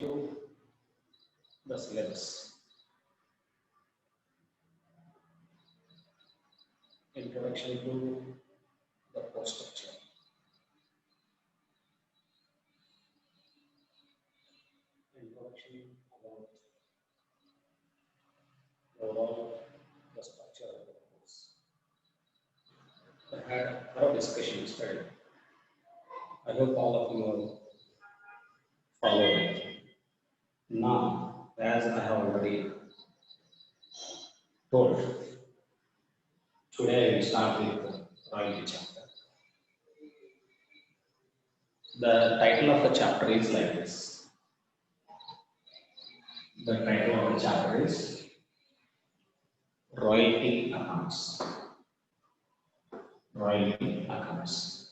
to the syllabus. Introduction to the post structure. Introduction about overall the structure of the course. I had a lot of discussions, right? I hope all of you will follow it. Now, as I have already told, today we start with the royalty chapter. The title of the chapter is like this. The title of the chapter is Royalty Accounts. Royalty Accounts.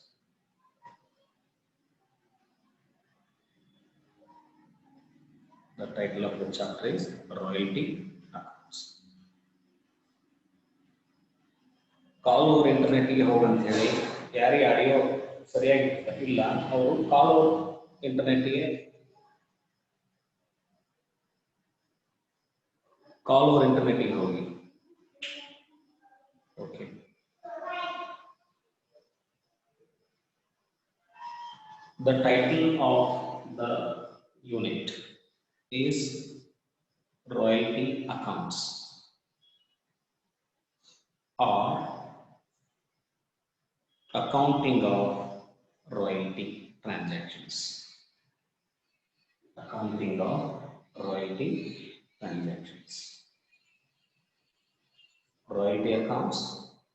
The title of the chapter is Royalty Accounts. Call over ಇಂಟರ್ನೆಟ್ಗೆ ಹೋಗಂತ ಹೇಳಿ ಯಾರಿಗೆ audio ಸರಿಯಾಗಿ ಇಲ್ಲ ಅವರು ಕಾಲ್ over ಇಂಟರ್ನೆಟ್ಗೆ ಹೋಗಿ. Okay, the title of the unit is royalty accounts or accounting of royalty transactions. Accounting of royalty transactions. Royalty accounts,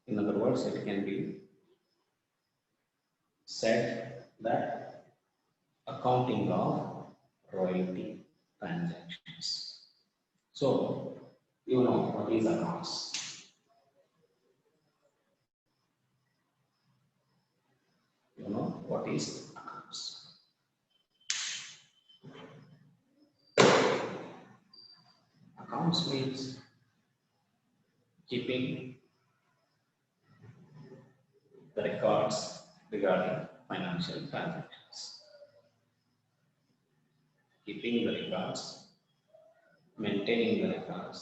in other words, it can be said that accounting of royalty transactions. So, you know what is accounts. You know what is accounts. Accounts means keeping the records regarding financial transactions. Keeping the records, maintaining the records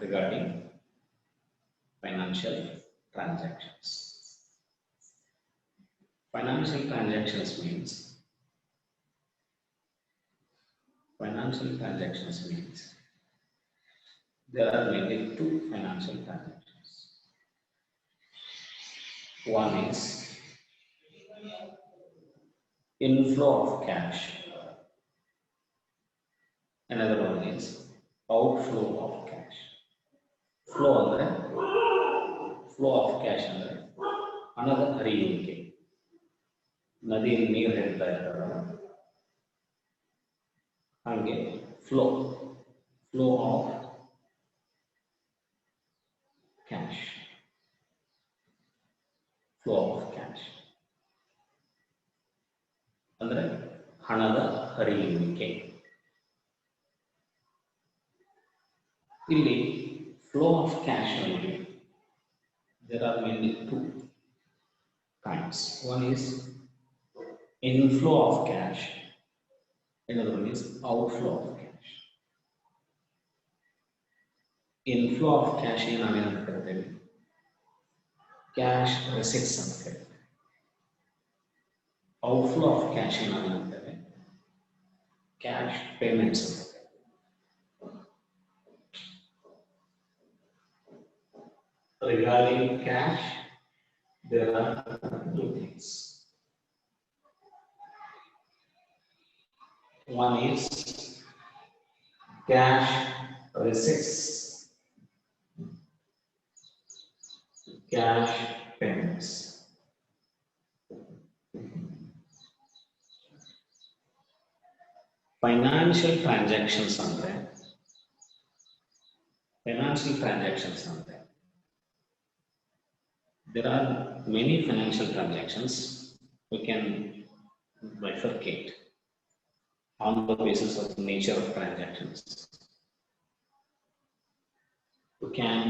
regarding financial transactions. Financial transactions means there are mainly two financial transactions. One is inflow of cash. Another one is outflow of cash. Flow of cash ಅಂದ್ರೆ ಹಣದ ಹರಿಯುವಿಕೆ. ನದಿಯಲ್ಲಿ ನೀರು ಹರಿತಾ ಇರ್ತಾರಲ್ಲ ಹಾಗೆ flow of cash. Flow of cash ಅಂದ್ರೆ ಹಣದ ಹರಿಯುವಿಕೆ. ಇಲ್ಲಿ flow of cash only. There are mainly two kinds. One is inflow of cash. Another one is outflow of cash. Inflow of cash ನಾವೇನಂತ ಕರಿತೇವೆ? Cash receipts ಅಂತ ಕರಿತೇವೆ. Outflow of cash ನಾವೇನಂತೇವೆ? Cash payments ಅಂತ. Regarding cash, there are two things. One is cash receipts, cash payments. Financial transactions andre there are many financial transactions. We can bifurcate on the basis of the nature of transactions. We can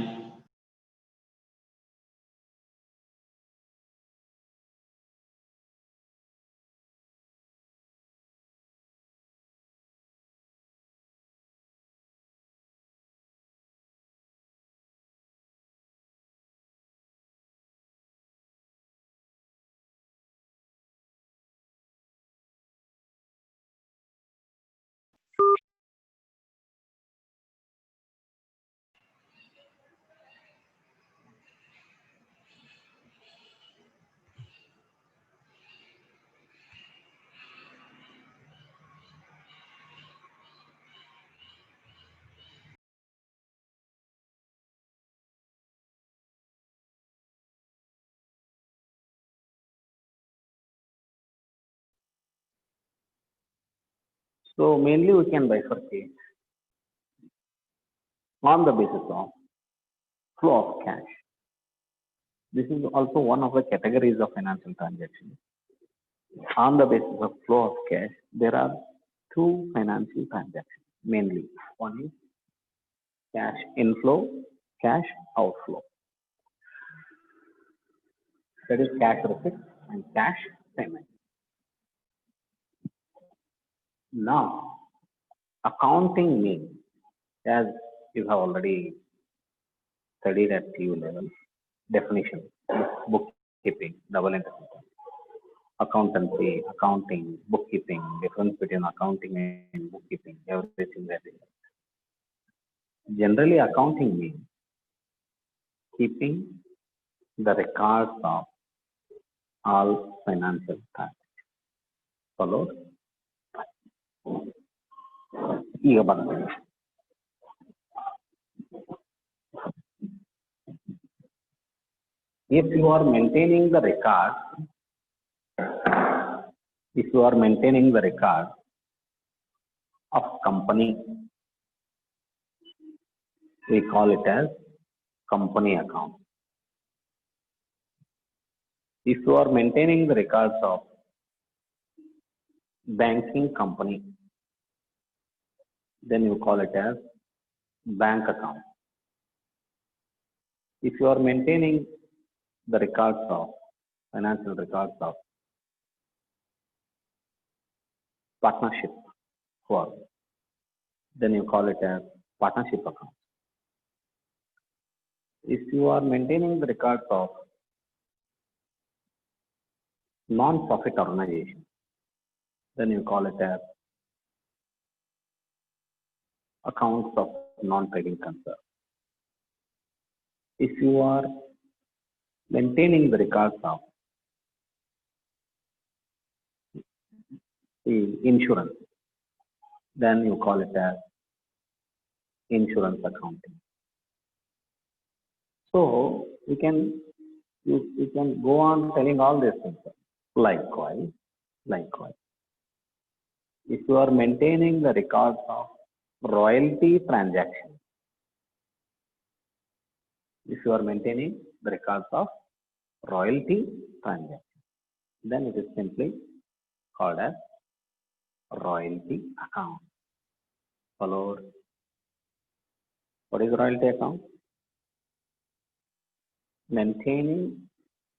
So mainly we can bifurcate on the basis of flow of cash. This is also one of the categories of financial transactions. On the basis of flow of cash, there are two financial transactions mainly. One is cash inflow, cash outflow. That is cash receipt and cash payment. Now, accounting means, as you have already studied at TU level, definition, bookkeeping, double entry system, accountancy, accounting, bookkeeping, difference between accounting and bookkeeping, everything that is. Generally, accounting means keeping the records of all financial transactions. Followed? ಈಗ ಬರ್ತದೆ. If you are maintaining the record, of company, we call it as company account. If you are maintaining the records of banking company, then you call it as bank account. If you are maintaining the records of financial records of partnership firm, then you call it as partnership account. If you are maintaining the records of non-profit organization, then you call it as accounts of non-trading concern. If you are maintaining the records of the insurance, then you call it as insurance accounting. So you can go on telling all these things. Likewise, if you are maintaining the records of royalty transaction, then it is simply called as royalty account. Followed. What is royalty account? Maintaining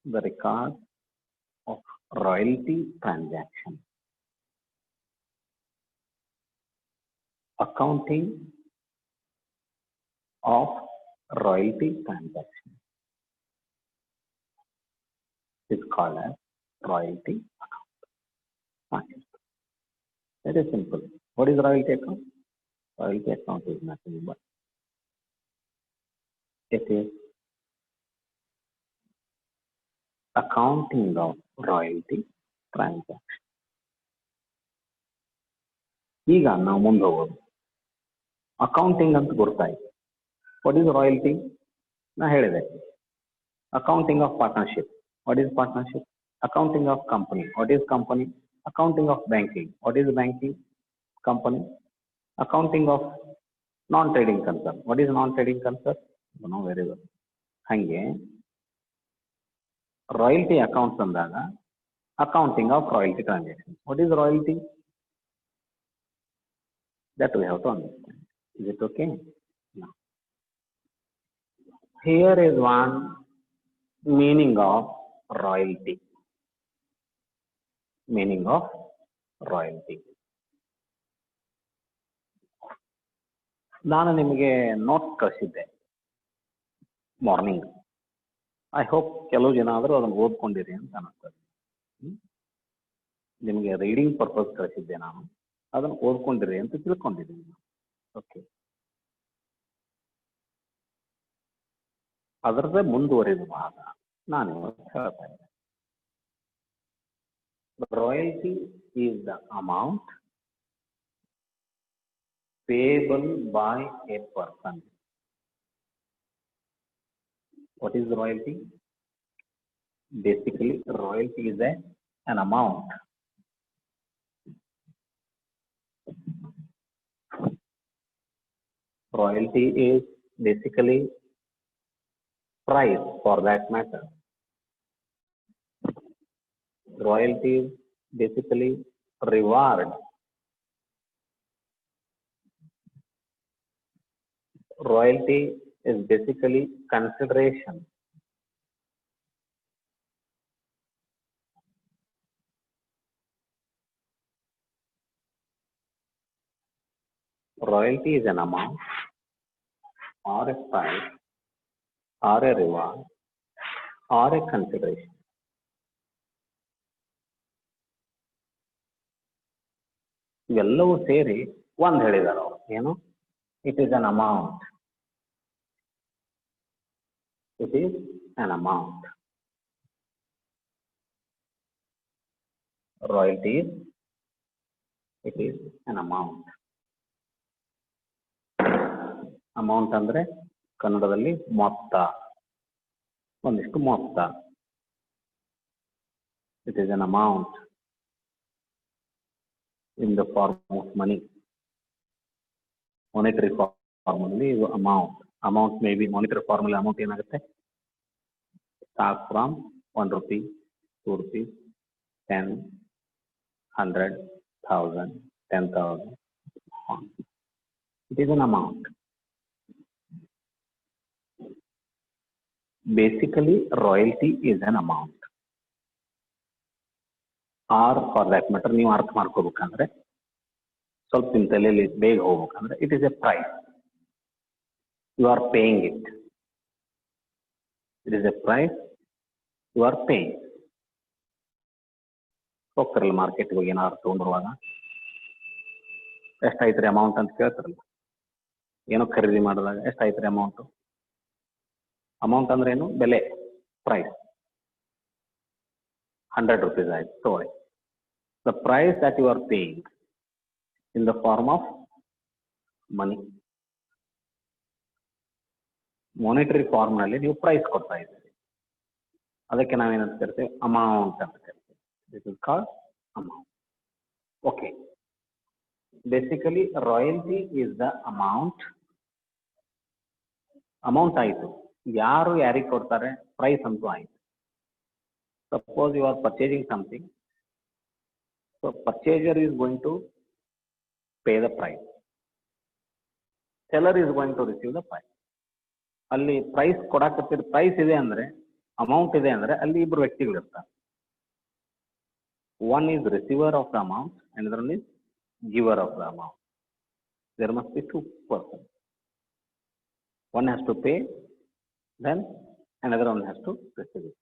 the record of royalty transaction. Accounting of royalty transaction is called as royalty account. That is simple. What is royalty account? Royalty account is nothing but it is accounting of royalty transaction. ಈಗ ನಾವು ಮುಂದೆ ಹೋಗೋದು accounting ಅಂತ ಗೊತ್ತಾಯ್ತು. What is royalty? ನಾ ಹೇಳಿದೆ. Accounting of partnership. What is partnership? Accounting of company. What is company? Accounting of banking. What is banking? Company. Accounting of non trading concern. What is non trading concern? No very well. ಹಾಗೆ royalty accounts ಅಂದಾಗ accounting of royalty transaction. What is royalty? That we have to understand. Is it okay? No. Here is one meaning of royalty. Meaning of royalty. ನಾನು ನಿಮಗೆ notes ಕಳಿಸಿದ್ದೆ morning. I hope ಕೆಲವು ಜನ ಆದರೂ ಅದನ್ನು ಓದ್ಕೊಂಡಿರಿ ಅಂತ ಅನಿಸ್ತದೆ. ನಿಮಗೆ ರೀಡಿಂಗ್ ಪರ್ಪಸ್ ಕಳಿಸಿದ್ದೆ ನಾನು, ಅದನ್ನು ಓದ್ಕೊಂಡಿರಿ ಅಂತ ತಿಳ್ಕೊಂಡಿದ್ದೀನಿ. ಓಕೆ, ಅದರದ್ದೇ ಮುಂದುವರಿದ ಭಾಗ ನಾನು ಇವತ್ತು ಹೇಳ್ತಾ ಇದ್ದೆ. Royalty is the amount payable by a person. What is royalty? Basically, royalty is an amount Royalty is basically price for that matter. Royalty is basically reward. Royalty is basically consideration. Royalty is an amount or a price or a reward or a consideration. ಇವೆಲ್ಲವೂ ಸೇರಿ ಒಂದು ಹೇಳಿದಾರೆ ಅವರು ಏನು it is an amount it is an amount royalty it is an amount amount ಅಂದ್ರೆ ಕನ್ನಡದಲ್ಲಿ ಮೊತ್ತ ಒಂದಿಷ್ಟು ಮೊತ್ತ it is an amount in the form of money. Monetary form only amount may be monetary formula amount ಏನಾಗುತ್ತೆ start from 1 rupee 2 rupees 10 100 1000 10,000 it is an amount. Basically royalty is an amount or for that matter ನೀವು ಅರ್ಥ ಮಾಡ್ಕೋಬೇಕಂದ್ರೆ ಸ್ವಲ್ಪ ನಿಮ್ಮ ತಲೆಯಲ್ಲಿ ಬೇಗ ಹೋಗ್ಬೇಕಂದ್ರೆ it is a price you are paying it is a price you are paying ಹೋಗ್ತಾರಲ್ಲ ಮಾರ್ಕೆಟ್ಗೆ ಹೋಗಿ ಏನಾದ್ರು ತೊಗೊಂಡ್ರುವಾಗ ಎಷ್ಟಾಯ್ತು ರೀ ಅಮೌಂಟ್ ಅಂತ ಕೇಳ್ತಾರಲ್ಲ ಏನೋ ಖರೀದಿ ಮಾಡಿದಾಗ ಎಷ್ಟಾಯ್ತು ರೀ ಅಮೌಂಟ್ ಅಂದ್ರೆ ಏನು ಬೆಲೆ ಪ್ರೈಸ್ 100 rupees ಆಯ್ತು ತಗೊಳ್ಳಿ the price that you are paying in the form of money. Monetary form ನಲ್ಲಿ ನೀವು ಪ್ರೈಸ್ ಕೊಡ್ತಾ ಇದ್ದೀರಿ ಅದಕ್ಕೆ ನಾವೇನಂತ ಕರಿತೀವಿ ಅಮೌಂಟ್ ಅಂತ ಕರಿತೀವಿ this is called amount. Okay basically royalty is the amount ಆಯಿತು ಯಾರು ಯಾರಿಗೆ ಕೊಡ್ತಾರೆ ಪ್ರೈಸ್ ಅಂತೂ ಆಯಿತು. Suppose you are purchasing something so purchaser is going to pay the price, seller is going to receive the price. ಅಲ್ಲಿ price ಕೊಡಾಕತ್ತಿರ price ಇದೆ ಅಂದ್ರೆ ಅಮೌಂಟ್ ಇದೆ ಅಂದ್ರೆ ಅಲ್ಲಿ ಇಬ್ಬರು ವ್ಯಕ್ತಿಗಳು ಇರ್ತಾರೆ. One is receiver of the amount and other one is giver of the amount. There must be two person. One has to pay then another one has to receive it.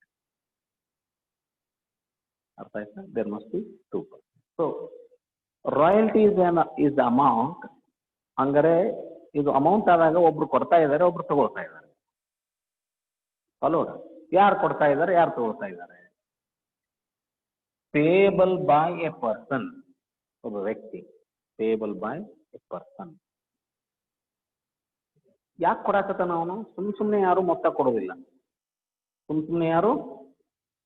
ಅರ್ಥ ಆಯ್ತಾ? There must be two person. So royalty is the amount. ಹಂಗಾರೆ ಇದು amount ಆದಾಗ ಒಬ್ರು ಕೊಡ್ತಾ ಇದ್ದಾರೆ ಒಬ್ರು ತಗೊಳ್ತಾ ಇದ್ದಾರೆ. ಅಲ್ವಾ? ಯಾರು ಕೊಡ್ತಾ ಇದ್ದಾರೆ ಯಾರು ತಗೊಳ್ತಾ ಇದ್ದಾರೆ? ಪೇಬಲ್ ಬೈ ಎ ಪರ್ಸನ್, ಒಬ್ಬ ವ್ಯಕ್ತಿ. Payable by A person. ಯಾಕೆ ಕೊಡಾಕತ್ತಾನ ಅವನು? ಸುಮ್ಮನೆ ಯಾರು ಮೊತ್ತ ಕೊಡೋದಿಲ್ಲ, ಸುಮ್ಮನೆ ಯಾರು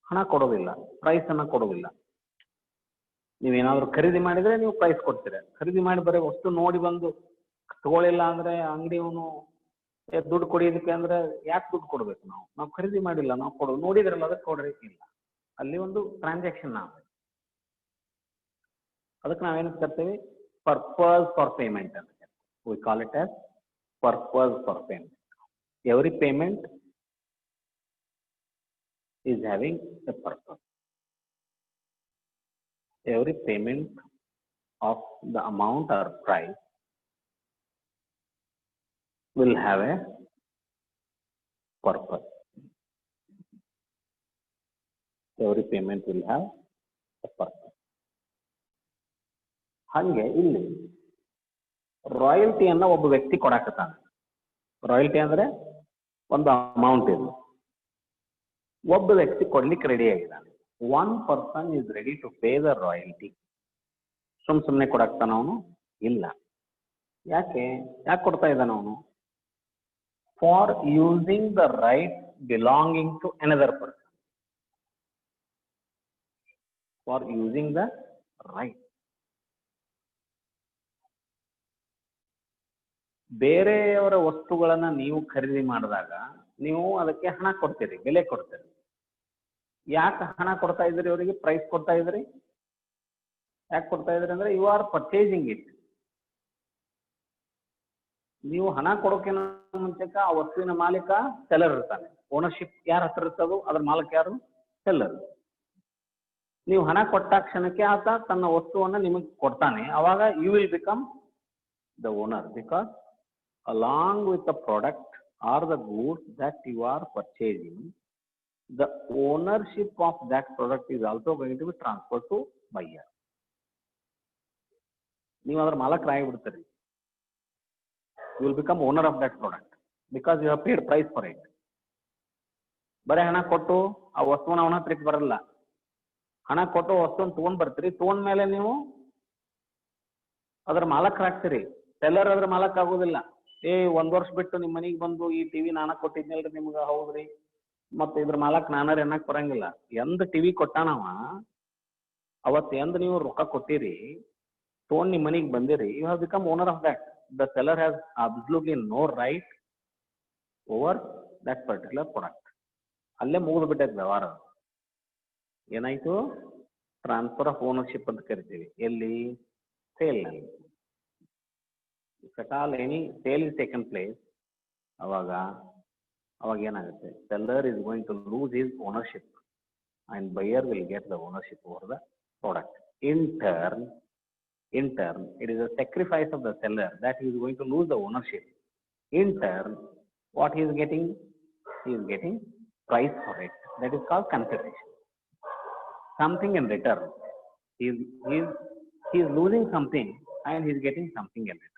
ಹಣ ಕೊಡೋದಿಲ್ಲ, ಪ್ರೈಸ್ ಅನ್ನ ಕೊಡೋದಿಲ್ಲ. ನೀವೇನಾದ್ರೂ ಖರೀದಿ ಮಾಡಿದ್ರೆ ನೀವು ಪ್ರೈಸ್ ಕೊಡ್ತೀರ. ಖರೀದಿ ಮಾಡಿ ಬರೀ ವಸ್ತು ನೋಡಿ ಬಂದು ತಗೊಳ್ಳಿಲ್ಲ ಅಂದ್ರೆ ಅಂಗಡಿಯವನು ದುಡ್ಡು ಕೊಡೋದಕ್ಕೆ ಅಂದ್ರೆ ಯಾಕೆ ದುಡ್ಡು ಕೊಡ್ಬೇಕು? ನಾವು ಖರೀದಿ ಮಾಡಿಲ್ಲ, ನಾವು ಕೊಡೋದು ನೋಡಿದ್ರಲ್ಲ ಅದಕ್ಕೆ ಕೊಡ್ರಿ. ಇಲ್ಲ, ಅಲ್ಲಿ ಒಂದು ಟ್ರಾನ್ಸಾಕ್ಷನ್ ಅದಕ್ಕೆ ನಾವೇನಂತ ಕರ್ತೀವಿ? ಪರ್ಪಸ್ ಫಾರ್ ಪೇಮೆಂಟ್ ಅಂತ ಕರ್ತೀವಿ. We call it as purpose for payment. Every payment is having a purpose. Every payment of the amount or price will have a purpose. Every payment will have a purpose. ಹಂಗೆ ಇಲ್ಲಿ ರಾಯಲ್ಟಿಯನ್ನ ಒಬ್ಬ ವ್ಯಕ್ತಿ ಕೊಡಾಕತ್ತಾನೆ. Royalty ಅಂದ್ರೆ ಒಂದು amount ಇದೆ, ಒಬ್ಬ ವ್ಯಕ್ತಿ ಕೊಡ್ಲಿಕ್ಕೆ ರೆಡಿ ಆಗಿದ್ದಾನೆ. One person is ready to pay the royalty. ಸುಮ್ಮನೆ ಕೊಡಾಕ್ತಾನ ಅವನು? ಇಲ್ಲ. ಯಾಕೆ ಕೊಡ್ತಾ ಇದ್ದಾನ ಅವನು? For using the right belonging to another person. For using the right. ಬೇರೆಯವರ ವಸ್ತುಗಳನ್ನ ನೀವು ಖರೀದಿ ಮಾಡಿದಾಗ ನೀವು ಅದಕ್ಕೆ ಹಣ ಕೊಡ್ತೀರಿ, ಬೆಲೆ ಕೊಡ್ತೀರಿ. ಯಾಕೆ ಹಣ ಕೊಡ್ತಾ ಇದ್ರಿ ಅವರಿಗೆ, ಪ್ರೈಸ್ ಕೊಡ್ತಾ ಇದ್ರಿ? ಯಾಕೆ ಕೊಡ್ತಾ ಇದ್ರಿ ಅಂದ್ರೆ ಯು ಆರ್ ಪರ್ಚೇಸಿಂಗ್ ಇಟ್. ನೀವು ಹಣ ಕೊಡೋಕೆ ಮುಂಚೆಕ ಆ ವಸ್ತುವಿನ ಮಾಲೀಕ ಸೆಲ್ಲರ್ ಇರ್ತಾನೆ. ಓನರ್ಶಿಪ್ ಯಾರ ಹತ್ರ ಇರ್ತದೋ ಅದ್ರ ಮಾಲೀಕ ಯಾರು? ಸೆಲ್ಲರ್. ನೀವು ಹಣ ಕೊಟ್ಟ ಕ್ಷಣಕ್ಕೆ ಆತ ತನ್ನ ವಸ್ತುವನ್ನ ನಿಮಗೆ ಕೊಡ್ತಾನೆ. ಅವಾಗ you will become the owner, because along with the product or the goods that you are purchasing, the ownership of that product is also going to be transferred to buyer. ನೀವು ಅದರ ಮಾಲಕರಾಗಿಬಿಡ್ತೀರಿ. You will become owner of that product because you have paid price for it. ಬರೀ ಹಣ ಕೊಟ್ಟು ಆ ವಸ್ತುವನ್ನ ಅವನ ಹತ್ರ ಬರಲ್ಲ. ಹಣ ಕೊಟ್ಟು ವಸ್ತುವನ್ನು ತಗೊಂಡ್ ಬರ್ತೀರಿ, ತಗೊಂಡ ಮೇಲೆ ನೀವು ಅದರ ಮಾಲಕರಾಗ್ತೀರಿ. ಸೆಲ್ಲರ್ ಅದ್ರ ಮಾಲಕ್ ಆಗೋದಿಲ್ಲ. ಒಂದ್ ವರ್ಷ ಬಿಟ್ಟು ನಿಮ್ಮ ಮನೆಗೆ ಬಂದು ಈ ಟಿವಿ ನಾನ ಕೊಟ್ಟಿದ್ನಲ್ರಿ ನಿಮ್ಗ, ಹೌದ್ರಿ, ಮತ್ತೆ ಇದ್ರ ಮಾಲಕ್ ನಾನಾರ ಅನ್ನಕ್ ಬರಂಗಿಲ್ಲ. ಎಂದ್ ಟಿವಿ ಕೊಟ್ಟಾನವ ಅವತ್ ಎಂದ್ ನೀವು ರೊಕ್ಕ ಕೊಟ್ಟಿರಿ, ತಗೊಂಡ್ ನಿಮ್ ಮನೆಗೆ ಬಂದಿರಿ, you have become owner of that. The seller has absolutely no right over that particular product. ಅಲ್ಲೇ ಮುಗಿದು ಬಿಟ್ಟೈತೆ ವ್ಯವಹಾರ. ಏನಾಯ್ತು? ಟ್ರಾನ್ಸ್ಫರ್ ಆಫ್ ಓನರ್ಶಿಪ್ ಅಂತ ಕರಿತೀವಿ. ಎಲ್ಲಿ? ಸೇಲ್ನಲ್ಲಿ. If at all any sale is taken place, ಅವಾಗ ಏನಾಗುತ್ತೆ? Seller is going to lose his ownership and buyer will get the ownership over the product. In turn, it is a sacrifice of the seller that he is going to lose the ownership. In turn, what he is getting? He is getting price for it. That is called consideration. Something in return. He is losing something and he is getting something in return.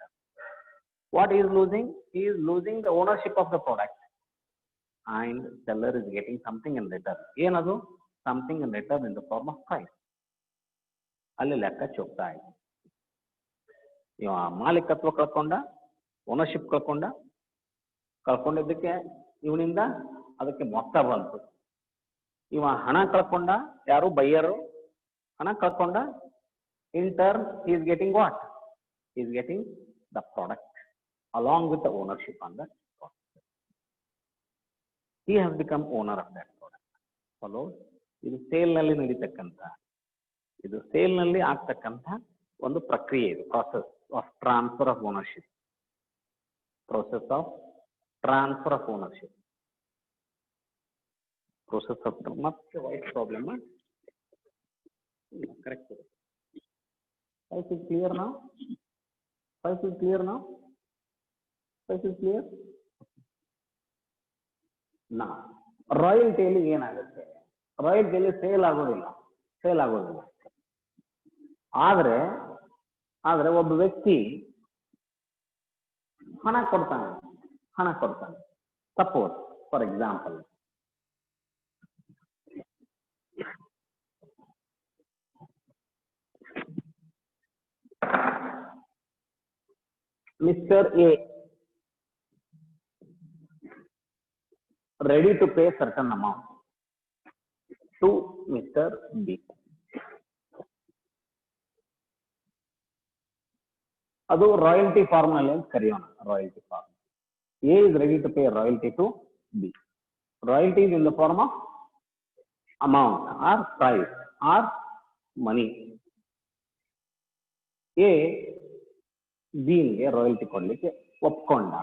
What he is losing? He is losing the ownership of the product and seller is getting something in return. ಏನದು? Something in return in the form of price. ಅಲ್ಲಿ ಲೆಕ್ಕ ಚೋಕ್ತಾ ಇದೆ. ಇವ ಮಾಲೀಕತ್ವ ಕಳ್ಕೊಂಡ, ownership ಕಳ್ಕೊಂಡಿದ್ದಕ್ಕೆ ಇವನಿಂದ ಅದಕ್ಕೆ ಮೊತ್ತ ಬಂತು. ಇವ ಹಣ ಕಳ್ಕೊಂಡ, ಯಾರು? ಬೈಯರು ಹಣ ಕಳ್ಕೊಂಡ. In turn, he is getting what? He is getting the product along with the ownership on that product. He has become owner of that product. Follow? ಇದು ಸೇಲ್ನಲ್ಲಿ ನಡೀತಕ್ಕಂಥ, ಇದು ಸೇಲ್ನಲ್ಲಿ ಆಗ್ತಕ್ಕಂಥ ಒಂದು ಪ್ರಕ್ರಿಯೆ ಇದು. Process of transfer of ownership. process of transfer of ownership. Process of ಮತ್ತೆ white problem. Correct. Is it clear now? Is it clear now? Is it clear? Now, ರಾಯಲ್ಟಿಯಲ್ಲಿ ಏನಾಗುತ್ತೆ? ರಾಯಲ್ಟಿಯಲ್ಲಿ sale ಆಗೋದಿಲ್ಲ. ಆದ್ರೆ ಒಬ್ಬ ವ್ಯಕ್ತಿ ಹಣ ಕೊಡ್ತಾನೆ. Suppose for example, Mr. A ready to pay certain amount to Mr. B. ಅದು royalty form ಅಲ್ಲಿ ಅಂತ ಕರೆಯೋಣ. Royalty form. A is ready to pay royalty to B. Royalty is in the form of amount or price or money. A B ಗೆ royalty ಕೊಡ್ಲಿಕ್ಕೆ ಒಪ್ಕೊಂಡ.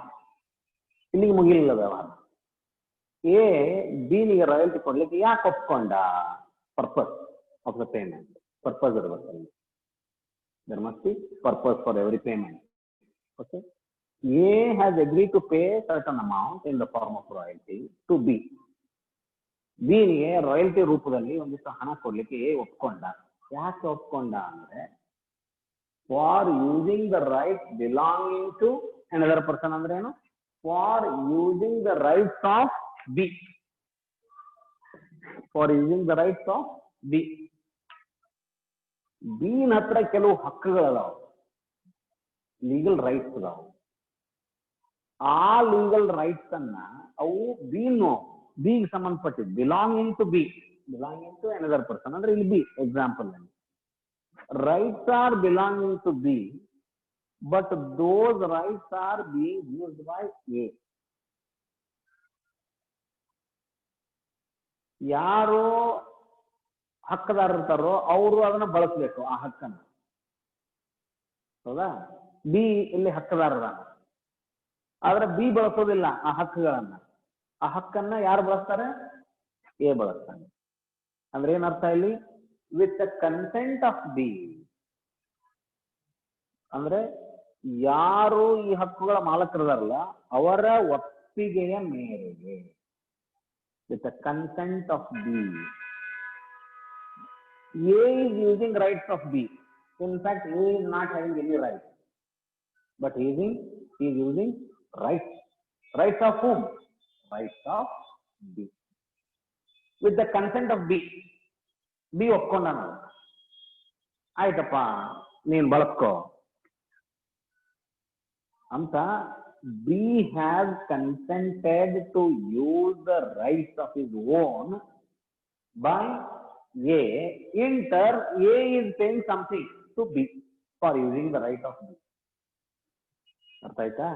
ಇಲ್ಲಿಗೆ ಮುಗಿಲಿಲ್ಲ ವ್ಯವಹಾರ. A B ಗೆ royalty ಕೊಡ್ಲಿಕ್ಕೆ ಯಾಕೆ ಒಪ್ಕೊಂಡ? Purpose of the payment. Purpose ಇರಬೇಕು. There must be purpose for every payment. Okay. A has agreed to pay certain amount in the form of royalty to B. B ಗೆ royalty ರೂಪದಲ್ಲಿ ಒಂದಿಷ್ಟು ಹಣ ಕೊಡ್ಲಿಕ್ಕೆ A ಒಪ್ಕೊಂಡ. ಯಾಕೆ ಒಪ್ಕೊಂಡ ಅಂದ್ರೆ, for using the rights belonging to another person. ಅಂದ್ರೆ ಏನು? For using the rights of B. For using the rights of B. ಬೀನ್ ಹತ್ರ ಕೆಲವು ಹಕ್ಕುಗಳದಾವ, ಲೀಗಲ್ ರೈಟ್ಸ್ ಅದಾವ. ಆ ಲೀಗಲ್ ರೈಟ್ಸ್ ಅನ್ನ ಅವು ಬಿಗೆ ಸಂಬಂಧಪಟ್ಟಿದ್ದು, belonging to B, belonging to another person. ಅಂದ್ರೆ ಇಲ್ಲಿ B example, rights are belonging to B but those rights are being used by A. ಯಾರು ಹಕ್ಕದಾರ ಇರ್ತಾರೋ ಅವರು ಅದನ್ನ ಬಳಸಬೇಕು ಆ ಹಕ್ಕನ್ನು. ಹೌದಾ? ಬಿ ಇಲ್ಲಿ ಹಕ್ಕದಾರರ, ಆದ್ರೆ ಬಿ ಬಳಸೋದಿಲ್ಲ ಆ ಹಕ್ಕುಗಳನ್ನ. ಆ ಹಕ್ಕನ್ನ ಯಾರು ಬಳಸ್ತಾರೆ? ಎ ಬಳಸ್ತಾನೆ. ಅಂದ್ರೆ ಏನರ್ಥ ಇಲ್ಲಿ? With the consent of B. ಅಂದ್ರೆ ಯಾರು ಈ ಹಕ್ಕುಗಳ ಮಾಲಕರಿದಾರಲ್ಲ ಅವರ ಒಪ್ಪಿಗೆಯ ಮೇರೆಗೆ, with the consent of B, A is using rights of B. In fact, A is not having any rights, but he is using rights. Rights of whom? Rights of B. With the consent of B. B ಒಪ್ಕೊಂಡ ನಾವು, ಆಯ್ತಪ್ಪ ನೀನ್ ಬಳಸ್ಕೋ ಅಂತ. B has consented to use the rights of his own by A. In turn, A is paying something to B for using the right of B. ಅರ್ಥ ಆಯ್ತಾ?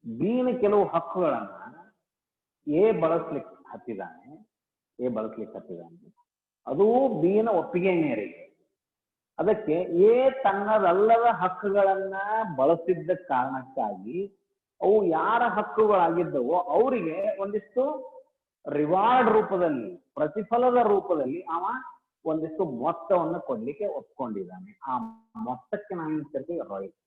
B ನ ಕೆಲವು ಹಕ್ಕುಗಳನ್ನ A ಬಳಸ್ಲಿಕ್ಕೆ ಹತ್ತಿದ್ದಾನೆ, ಅದು ಬಿ ನ ಒಪ್ಪಿಗೆ ಮೇರೆಗೆ. ಅದಕ್ಕೆ ಎ ತನ್ನದಲ್ಲದ ಹಕ್ಕುಗಳನ್ನ ಬಳಸಿದ್ದ ಕಾರಣಕ್ಕಾಗಿ ಅವು ಯಾರ ಹಕ್ಕುಗಳಾಗಿದ್ದವೋ ಅವರಿಗೆ ಒಂದಿಷ್ಟು ರಿವಾರ್ಡ್ ರೂಪದಲ್ಲಿ, ಪ್ರತಿಫಲದ ರೂಪದಲ್ಲಿ ಅವ ಒಂದಿಷ್ಟು ಮೊತ್ತವನ್ನು ಕೊಡ್ಲಿಕ್ಕೆ ಒಪ್ಕೊಂಡಿದ್ದಾನೆ. ಆ ಮೊತ್ತಕ್ಕೆ ನಾವು ಏನ್ ಕರಿತೀವಿ? ರಾಯಲ್ಟಿ.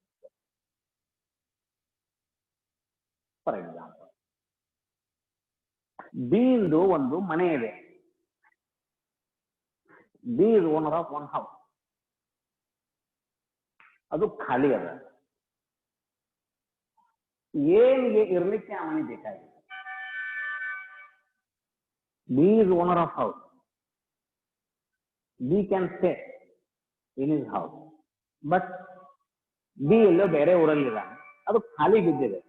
ಫಾರ್ ಎಕ್ಸಾಂಪಲ್, ಬಿ ಇಂದು ಒಂದು ಮನೆ ಇದೆ. B is owner of one house. ಅದು ಖಾಲಿ ಅದ. ಏನಿಗೆ ಇರ್ಲಿಕ್ಕೆ ಆ ಮನೆ ಬೇಕಾಗಿದೆ. B is owner of house. B can stay in his house, but B ಎಲ್ಲೋ ಬೇರೆ ಊರಲ್ಲಿದ್ದಾನೆ, ಅದು ಖಾಲಿ ಬಿದ್ದಿದೆ.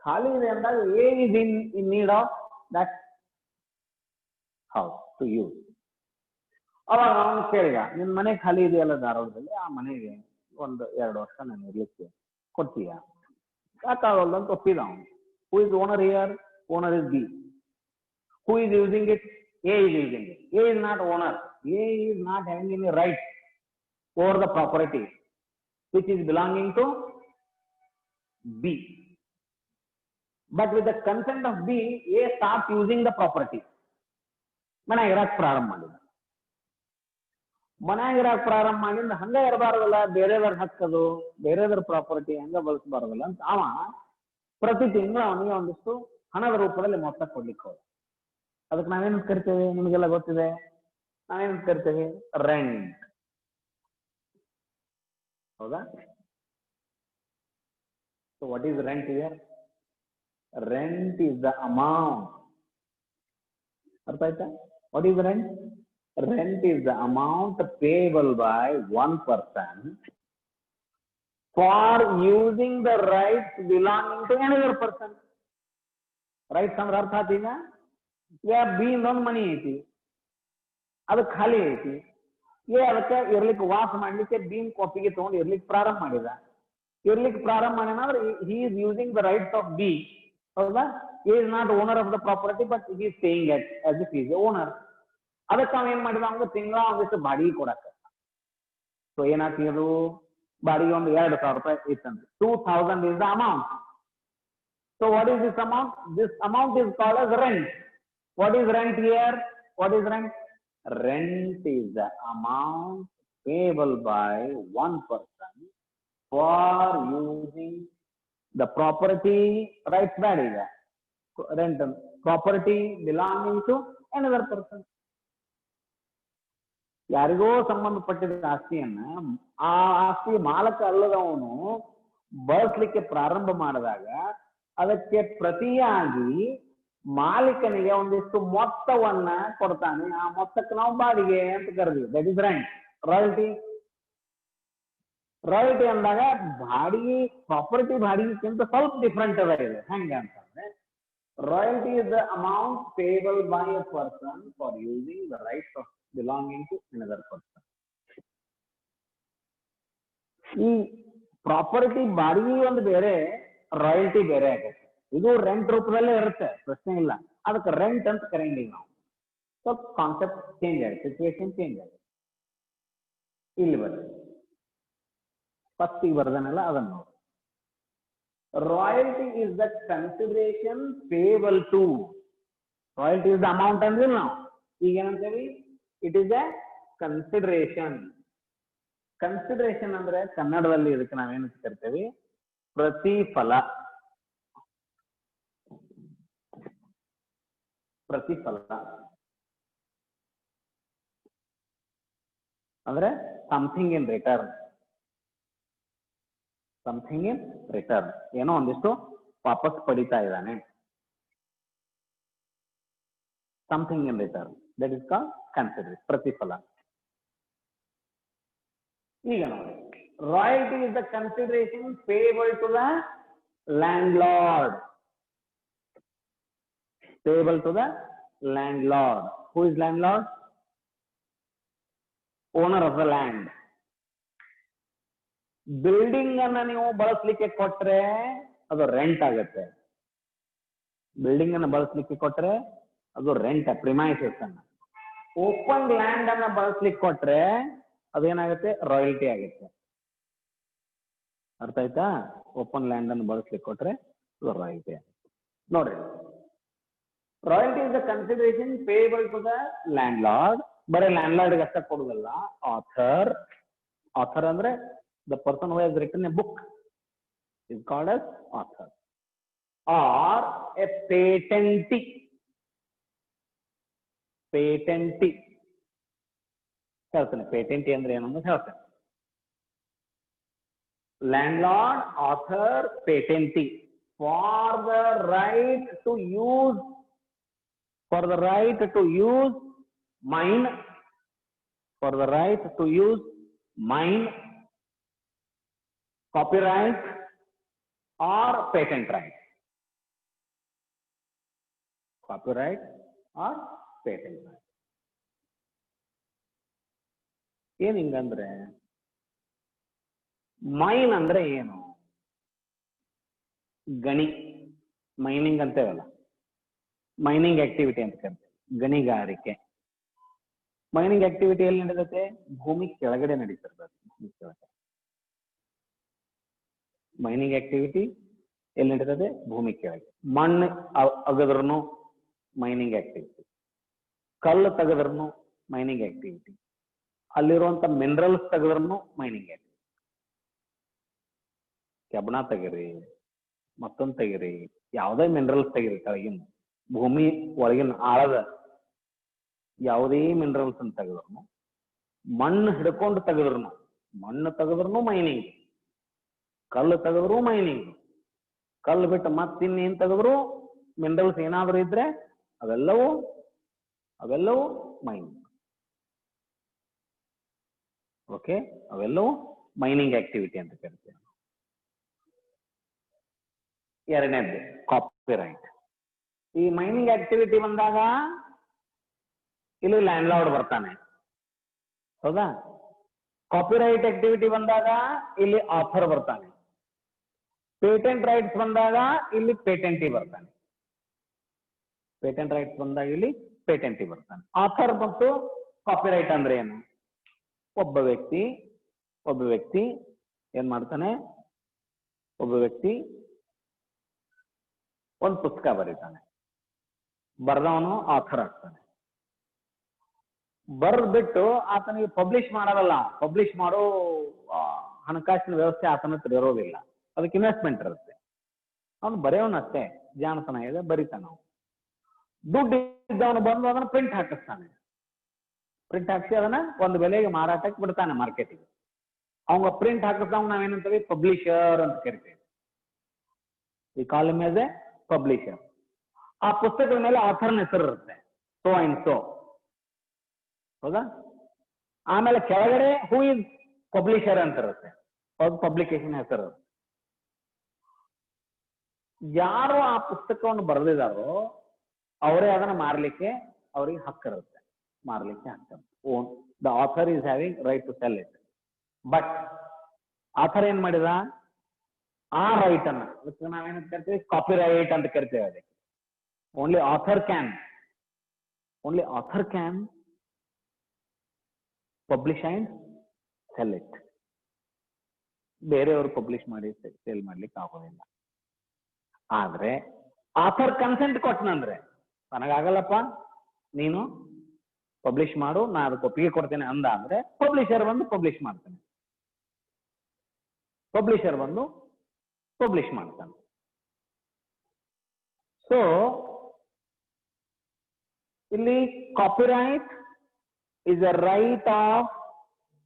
ಖಾಲಿ ಇದೆ ಅಂದಾಗ A is in need of that house to use. ಅವಾಗ ಅವನು ಕೇಳಿದ, ನಿನ್ ಮನೆ ಖಾಲಿ ಇದೆಯಲ್ಲ ಧಾರವಾಡದಲ್ಲಿ, ಆ ಮನೆಗೆ 1-2 ವರ್ಷ ನಾನು ಇರ್ಲಿಕ್ಕೆ ಕೊಡ್ತೀಯ? ಯಾಕಾಗಲ್ಲ ಅಂತ ಒಪ್ಪಿದ ಅವನು. Who is owner here? Owner is B. Who is using it? A is using it. A is not owner. A is not having any right over the property which is belonging to B. But with the consent of B, A starts using the property. ಮನ್ಯಾಗ Iraq ಪ್ರಾರಂಭ ಮಾಡಿದ. ಮನ್ಯಾಗ Iraq ಪ್ರಾರಂಭ ಮಾಡಿದ ಹಂಗ ಇರಬಾರ್ದಲ್ಲ, ಬೇರೆದವ್ರ ಹಕ್ಕದು, ಬೇರೆದವ್ರ property ಹಂಗ ಬಳಸಬಾರ್ದಲ್ಲ ಅಂತ ಅವ ಪ್ರತಿ ತಿಂಗಳು ಅವನಿಗೆ ಒಂದಿಷ್ಟು ಹಣದ ರೂಪದಲ್ಲಿ ಮೊತ್ತ ಕೊಡ್ಲಿಕ್ಕೆ ಹೋದ. ಅದಕ್ಕೆ ನಾವೇನು ಕರಿತೇವೆ? ನಿಮಗೆಲ್ಲ ಗೊತ್ತಿದೆ. ನಾವೇನು ಕರಿತೇವೆ? ರೆಂಟ್. ಹೌದಾ? So what is rent here? Rent is the amount. ಅರ್ಥ ಆಯ್ತಾ? What is rent? Rent is the amount payable by one person for using the rights belonging to another person. Rights ಅಂದ್ರೆ ಅರ್ಥ ಆತೀಗ? ಯಾ ಬಿ ಇನ್ನೊಂದು ಮನಿ ಐತಿ, ಅದು ಖಾಲಿ ಐತಿ. ಅದಕ್ಕೆ ಇರ್ಲಿಕ್ಕೆ ವಾಸ ಮಾಡ್ಲಿಕ್ಕೆ ಬೀನ್ ಒಪ್ಪಿಗೆ ತಗೊಂಡು ಇರ್ಲಿಕ್ಕೆ ಪ್ರಾರಂಭ ಮಾಡಿದ. ಇರ್ಲಿಕ್ಕೆ ಪ್ರಾರಂಭ ಮಾಡಿದ್ರೆ he is using the rights of B. ಹೌದಾ? he is not owner of the property, but he is staying as if he is the owner. ಅದಕ್ಕೆ ನಾವು ಏನ್ ಮಾಡಿದ, ಅವ್ನಿಗೆ ತಿಂಗಳ ಒಂದಿಷ್ಟು ಬಾಡಿಗೆ ಕೊಡಕ್ಕ. ಸೊ ಏನಾಗ್ತಿರೋದು? ಬಾಡಿಗೆ ಒಂದು 2,000 ರೂಪಾಯಿ ಇತ್ತಂತೆ. 2,000 is the amount. So what is this amount? This amount is called as rent. What is rent here? What is rent? Rent is the amount payable by one person for using the property rights ಬಾಡಿಗೆ. Rent property belonging to another person. ಯಾರಿಗೋ ಸಂಬಂಧಪಟ್ಟಿದ ಆಸ್ತಿಯನ್ನ ಆ ಆಸ್ತಿ ಮಾಲಕ ಅಲ್ಲದವನು ಬಳಸಲಿಕ್ಕೆ ಪ್ರಾರಂಭ ಮಾಡಿದಾಗ ಅದಕ್ಕೆ ಪ್ರತಿಯಾಗಿ ಮಾಲೀಕನಿಗೆ ಒಂದಿಷ್ಟು ಮೊತ್ತವನ್ನ ಕೊಡ್ತಾನೆ. ಆ ಮೊತ್ತಕ್ಕೆ ನಾವು ಬಾಡಿಗೆ ಅಂತ ಕರೆದ್ವಿ. That is rent. Royalty. Royalty ಅಂದಾಗ ಬಾಡಿಗೆ, ಪ್ರಾಪರ್ಟಿ ಬಾಡಿಗೆಕ್ಕಿಂತ ಸ್ವಲ್ಪ ಡಿಫ್ರೆಂಟ್ ಅದ ಇದೆ. ಹೆಂಗ ಅಂತಂದ್ರೆ, royalty is the amount payable by A person for using the rights of belonging to another person. ಈ ಪ್ರಾಪರ್ಟಿ ಬಾಡಿಗೆ ಒಂದು ಬೇರೆ, ರಾಯಲ್ಟಿ ಬೇರೆ ಆಗುತ್ತೆ. ಇದು ರೆಂಟ್ ರೂಪದಲ್ಲೇ ಇರುತ್ತೆ, ಪ್ರಶ್ನೆ ಇಲ್ಲ. ಅದಕ್ಕೆ ರೆಂಟ್ ಅಂತ ಕರೆಯಂಗಿಲ್ಲ ನಾವು. ಸೊ ಕಾನ್ಸೆಪ್ಟ್ ಚೇಂಜ್ ಆಗಿದೆ, ಸಿಚುವೇಶನ್ ಚೇಂಜ್ ಆಗಿದೆ. ಇಲ್ಲಿ ಬರ್ರಿ, ಫಸ್ಟಿಗೆ ಬರ್ದನಲ್ಲ ಅದನ್ನು ನೋಡಿ. Royalty is the consideration payable to, royalty is the amount ಅಂದ್ರೆ ನಾವು ಈಗ ಏನಂತೇವಿ, it is a consideration. Consideration ಅಂದ್ರೆ ಕನ್ನಡದಲ್ಲಿ ಇದಕ್ಕೆ ನಾವೇನು ಕರಿತೇವೆ, ಪ್ರತಿಫಲ. ಪ್ರತಿಫಲ ಅಂದ್ರೆ something in return. Something in return, ಏನೋ ಒಂದಿಷ್ಟು ವಾಪಸ್ ಪಡಿತಾ ಇದ್ದಾನೆ. Something in return, that is called consideration, ಪ್ರತಿಫಲ. ಈಗ ನೋಡಿ, royalty is the consideration payable to the landlord. Payable to the landlord. Who is landlord? Owner of the land. Building ಅನ್ನ ನೀವು ಬಳಸಲಿಕ್ಕೆ ಕೊಟ್ರೆ ಅದು ರೆಂಟ್ ಆಗುತ್ತೆ. ಬಿಲ್ಡಿಂಗ್ ಅನ್ನ ಬಳಸಲಿಕ್ಕೆ ಕೊಟ್ರೆ ಅದು ರೆಂಟ್, ಪ್ರಿಮೈಸಸ್ ಅನ್ನ. ಓಪನ್ ಲ್ಯಾಂಡ್ ಅನ್ನ ಬಳಸಲಿಕ್ಕೆ ಕೊಟ್ರೆ ಅದೇನಾಗುತ್ತೆ, ರಾಯಲ್ಟಿ ಆಗುತ್ತೆ. ಅರ್ಥ ಆಯ್ತಾ? ಓಪನ್ ಲ್ಯಾಂಡ್ ಅನ್ನು ಬಳಸಲಿಕ್ಕೆ ಕೊಟ್ರೆ ಅದು ರಾಯಲ್ಟಿ ಆಗುತ್ತೆ. ನೋಡ್ರಿ, royalty is the consideration payable to the landlord. ಬರೀ ಲ್ಯಾಂಡ್ಲಾರ್ಡ್ಗೆ ಅಷ್ಟ ಕೊಡುದಲ್ಲ, ಆಥರ್. ಆಥರ್ ಅಂದ್ರೆ the person who has written a book is called as author. Or a patentee. Patentee ಹೇಳ್ತೇನೆ, ಪೇಟೆಂಟಿ ಅಂದ್ರೆ ಏನು ಅಂತ ಹೇಳ್ತೇನೆ. Landlord, author, patentee. For the right to use, for the right to use mine, for the right to use mine, copyright or patent right. Copyright or patent right. ಏನ್ ಹಿಂಗಂದ್ರೆ, main ಅಂದ್ರೆ ಏನು? ಗಣಿ, mining ಅಂತೇವಲ್ಲ, mining activity ಅಂತ ಕರಿತೀವಿ, ಗಣಿಗಾರಿಕೆ. Mining activity ಎಲ್ಲಿ ನಡೀತದೆ? ಭೂಮಿ ಕೆಳಗಡೆ ನಡೀತಿರ್ತದೆ. ಭೂಮಿ ಕೆಳಗಡೆ ಮೈನಿಂಗ್ ಆಕ್ಟಿವಿಟಿ ಎಲ್ಲಿ ನಡೀತದೆ? ಭೂಮಿ ಕೆಳಗೆ. ಮಣ್ಣು ಅಗದ್ರೂ ಮೈನಿಂಗ್ ಆಕ್ಟಿವಿಟಿ, ಕಲ್ಲು ತೆಗೆದ್ರೂ ಮೈನಿಂಗ್ ಆಕ್ಟಿವಿಟಿ, ಅಲ್ಲಿರುವಂತ ಮಿನರಲ್ಸ್ ತೆಗೆದ್ರೂ ಮೈನಿಂಗ್ ಆಕ್ಟಿವಿಟಿ. ಕೆಬ್ಬಣ ತೆಗಿರಿ, ಮತ್ತೊಂದು ತೆಗಿರಿ, ಯಾವುದೇ ಮಿನರಲ್ಸ್ ತೆಗಿರಿ, ಕೆಳಗಿನ ಭೂಮಿ ಒಳಗಿನ ಆಳದ ಯಾವುದೇ ಮಿನರಲ್ಸ್ ಅಂತ ತೆಗೆದ್ರು, ಮಣ್ಣು ಹಿಡ್ಕೊಂಡು ತೆಗೆದ್ರು, ಮಣ್ಣು ತೆಗೆದ್ರು ಮೈನಿಂಗ್, ಕಲ್ಲು ತೆಗೆದ್ರು ಮೈನಿಂಗ್, ಕಲ್ಲು ಬಿಟ್ಟು ಮತ್ತಿನ್ನೇನ್ ತೆಗೆದ್ರು ಮಿನರಲ್ಸ್ ಏನಾದರೂ ಇದ್ರೆ ಅವೆಲ್ಲವೂ ಮೈನಿಂಗ್. ಓಕೆ, ಅವೆಲ್ಲವೂ ಮೈನಿಂಗ್ ಆಕ್ಟಿವಿಟಿ ಅಂತ ಕರಿತೀವಿ. ಎರಡನೇದು ಕಾಪಿರೈಟ್. ಈ ಮೈನಿಂಗ್ ಆಕ್ಟಿವಿಟಿ ಬಂದಾಗ ಇಲ್ಲಿ ಲ್ಯಾಂಡ್ಲಾರ್ಡ್ ಬರ್ತಾನೆ, ಹೌದಾ? ಕಾಪಿರೈಟ್ ಆಕ್ಟಿವಿಟಿ ಬಂದಾಗ ಇಲ್ಲಿ ಆಥರ್ ಬರ್ತಾನೆ. ಪೇಟೆಂಟ್ ರೈಟ್ಸ್ ಬಂದಾಗ ಇಲ್ಲಿ ಪೇಟೆಂಟಿ ಬರ್ತಾನೆ. ಪೇಟೆಂಟ್ ರೈಟ್ಸ್ ಬಂದಾಗ ಇಲ್ಲಿ ಪೇಟೆಂಟಿ ಬರ್ತಾನೆ. ಆಥರ್ ಮತ್ತು ಕಾಪಿರೈಟ್ ಅಂದ್ರೆ ಏನು? ಒಬ್ಬ ವ್ಯಕ್ತಿ ಏನ್ ಮಾಡ್ತಾನೆ? ಒಬ್ಬ ವ್ಯಕ್ತಿ ಒಂದು ಪುಸ್ತಕ ಬರೀತಾನೆ, ಬರ್ದವನು ಆಥರ್ ಆಗ್ತಾನೆ. ಬರ್ದ್ಬಿಟ್ಟು ಆತನಿಗೆ ಪಬ್ಲಿಷ್ ಮಾಡೋದಲ್ಲ, ಪಬ್ಲಿಷ್ ಮಾಡೋ ಹಣಕಾಸಿನ ವ್ಯವಸ್ಥೆ ಆತನ ಹತ್ರ ಇರೋದಿಲ್ಲ, ಅದಕ್ಕೆ ಇನ್ವೆಸ್ಟ್ಮೆಂಟ್ ಇರುತ್ತೆ. ಅವನು ಬರೆಯೋನಷ್ಟೇ, ಜಾಣತನ ಇದೆ, ಬರೀತಾನ. ದುಡ್ಡು ಇದ್ದವನು ಬಂದು ಅದನ್ನ ಪ್ರಿಂಟ್ ಹಾಕಿಸ್ತಾನೆ. ಪ್ರಿಂಟ್ ಹಾಕಿಸಿ ಅದನ್ನ ಒಂದು ಬೆಲೆಗೆ ಮಾರಾಟಕ್ಕೆ ಬಿಡ್ತಾನೆ ಮಾರ್ಕೆಟಿಗೆ. ಅವಂಗ ಪ್ರಿಂಟ್ ಹಾಕಿಸ್ದವ್ ನಾವೇನಂತೀವಿ? ಪಬ್ಲಿಷರ್ ಅಂತ ಕರಿತೀವಿ. ಈ ಕಾಲಮ್ ಎಸ್ ಎ ಪಬ್ಲಿಷರ್. ಆ ಪುಸ್ತಕದ ಮೇಲೆ ಆಥರ್ನ ಹೆಸರು ಇರುತ್ತೆ, ಸೋ ಅಂಡ್ ಸೋ, ಹೌದಾ? ಆಮೇಲೆ ಕೆಳಗಡೆ ಹೂ ಇಸ್ ಪಬ್ಲಿಷರ್ ಅಂತ ಇರುತ್ತೆ, ಪಬ್ಲಿಕೇಶನ್ ಹೆಸರು. ಯಾರು ಆ ಪುಸ್ತಕವನ್ನು ಬರೆದಿದ್ದಾರೋ ಅವರೇ ಅದನ್ನ ಮಾರ್ಲಿಕ್ಕೆ ಅವ್ರಿಗೆ ಹಕ್ಕಿರುತ್ತೆ, ಮಾರ್ಲಿಕ್ಕೆ ಹಕ್ಕಿರುತ್ತೆ. Own the author is having right to sell it. But author ಏನ್ ಮಾಡಿದ, ಆ ರೈಟ್ ಅನ್ನ ನಾವೇನಂತ ಕರಿತೀವಿ, ಕಾಪಿ ರೈಟ್ ಅಂತ ಕರಿತೇವೆ ಅದಕ್ಕೆ. Only author can publish and sell it. ಬೇರೆಯವರು ಪಬ್ಲಿಷ್ ಮಾಡಿ ಸೇಲ್ ಮಾಡ್ಲಿಕ್ಕೆ ಆಗೋದಿಲ್ಲ. ಆದ್ರೆ ಆಥರ್ ಕನ್ಸೆಂಟ್ ಕೊಟ್ಟನಂದ್ರೆ, ನನಗಾಗಲ್ಲಪ್ಪ ನೀನು ಪಬ್ಲಿಷ್ ಮಾಡು, ನಾ ಅದಕ್ಕೆ ಒಪ್ಪಿಗೆ ಕೊಡ್ತೇನೆ ಅಂದ ಅಂದ್ರೆ ಪಬ್ಲಿಷರ್ ಬಂದು ಪಬ್ಲಿಷ್ ಮಾಡ್ತಾನೆ. ಸೊ ಇಲ್ಲಿ copyright is a right of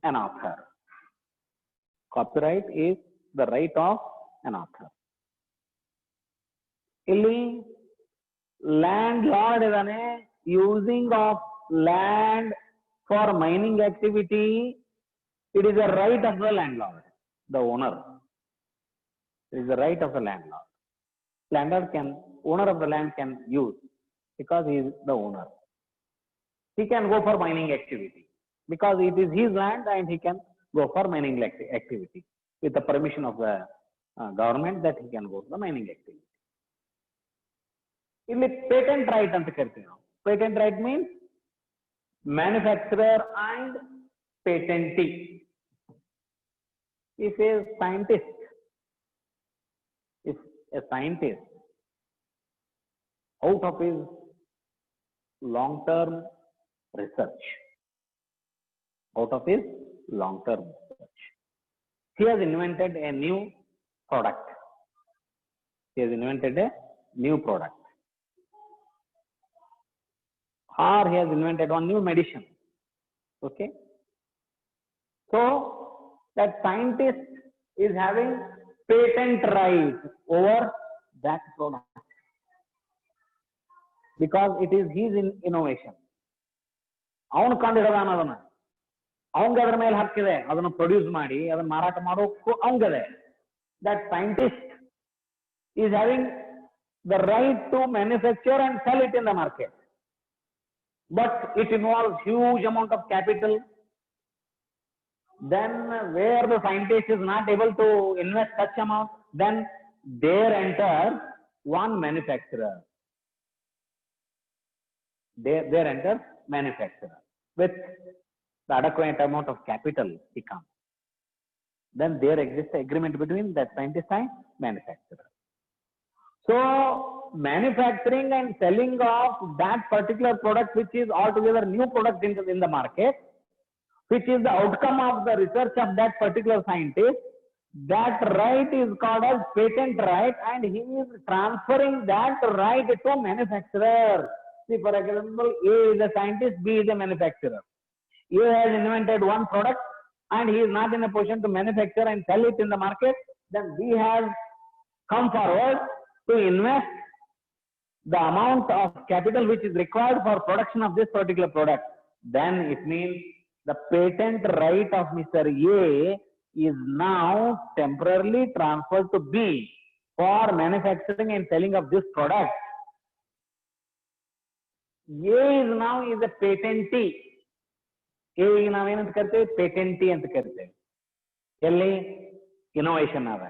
an author. Copyright is the right of an author. ಇಲ್ಲಿ landlord idane, using of land for mining activity, it is a right of the landlord, the owner. It is the right of the landlord. Owner of the land can use because he is the owner. He can go for mining activity because it is his land and he can go for mining activity with the permission of the government, that he can go to the mining activity. ಇಲ್ಲಿ patent right ಅಂತ ಕರಿತೀವಿ ನಾವು. Patent right means manufacturer and patentee. If a scientist out of his long-term research, he has invented a new product. Or he has invented one new medicine. Okay. So that scientist is having patent right over that product because it is his innovation. ಅವನು ಕಂಡಿಡೋದಾನ, ಅದನ್ನ ಅವಂಗ ಅದ್ರ ಮೇಲೆ ಹಾಕಿದೆ, ಅದನ್ನ produce ಮಾಡಿ ಅದನ್ನ ಮಾರಾಟ ಮಾಡೋಕ್ಕೂ ಅವಂಗದೆ. That scientist is having the right to manufacture and sell it in the market, but it involves huge amount of capital. Then where the scientist is not able to invest such amount, then there enters one manufacturer. There enters manufacturer with the adequate amount of capital he comes. Then there exists an agreement between that scientist and manufacturer. So manufacturing and selling of that particular product, which is altogether new product in the market, which is the outcome of the research of that particular scientist, that right is called as patent right, and he is transferring that right to manufacturer. See, for example, A is a scientist, B is a manufacturer. A has invented one product and he is not in a position to manufacture and sell it in the market. Then B has come forward to invest the amount of capital which is required for production of this particular product. Then it means the patent right of Mr. A is now temporarily transferred to B for manufacturing and selling of this product. A is now a patentee. A ನಾವೇನಂತ ಕರಿತೇವೆ, ಪೇಟೆಂಟಿ ಅಂತ ಕರಿತೇವೆ. ಎಲ್ಲಿ innovation ಅದ.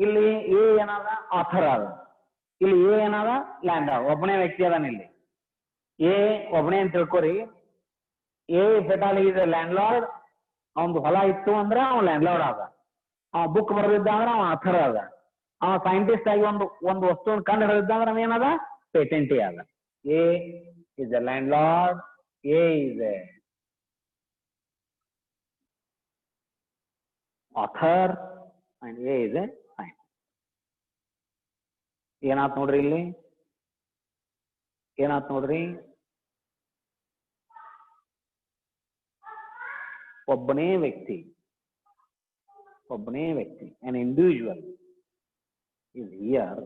ಇಲ್ಲಿ A ಏನಾದ, author ಅದ. ಇಲ್ಲಿ ಎ ಏನಾದ, ಲ್ಯಾಂಡ್ ಅದ. ಒಬ್ಬನೇ ವ್ಯಕ್ತಿ ಅದಾನ ಇಲ್ಲಿ. ಎ ಒಬ್ಬನೇ ಅಂತ ತಿಳ್ಕೊರಿ. ಎ ಫೆಟಾಲ್ ಈಸ್ ಲ್ಯಾಂಡ್ ಲಾರ್ಡ್. ಅವನದು ಹೊಲ ಇತ್ತು ಅಂದ್ರೆ ಅವನು ಲ್ಯಾಂಡ್ ಲಾರ್ಡ್ ಆದ. ಅವ ಬುಕ್ ಬರೆದಿದ್ದ ಅಂದ್ರೆ ಅವ ಆಥರ್ ಅದ. ಅವ ಸೈಂಟಿಸ್ಟ್ ಆಗಿ ಒಂದು ವಸ್ತುವನ್ನು ಕಂಡು ಹಿಡಿದಿದ್ದ ಅಂದ್ರೆ ಅವೇನದ, ಪೇಟೆಂಟಿ ಅದ. A is a landlord, A is a author, and A is a scientist. ಏನಾತ್ ನೋಡ್ರಿ ಇಲ್ಲಿ, ಒಬ್ಬನೇ ವ್ಯಕ್ತಿ, an individual is here,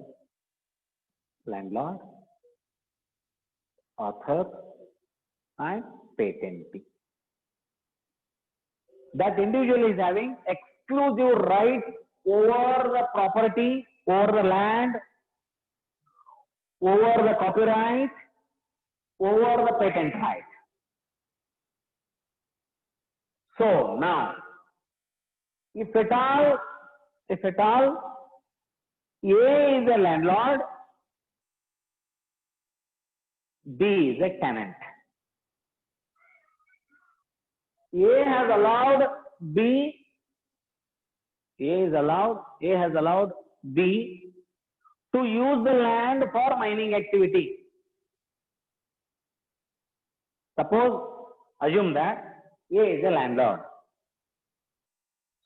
landlord, author and patentee. That individual is having exclusive right over the property, over the land, over the copyright, over the patent right. So now If at all A is a landlord, B is a tenant. A has allowed B to use the land for mining activity. Suppose, assume that A is a landlord.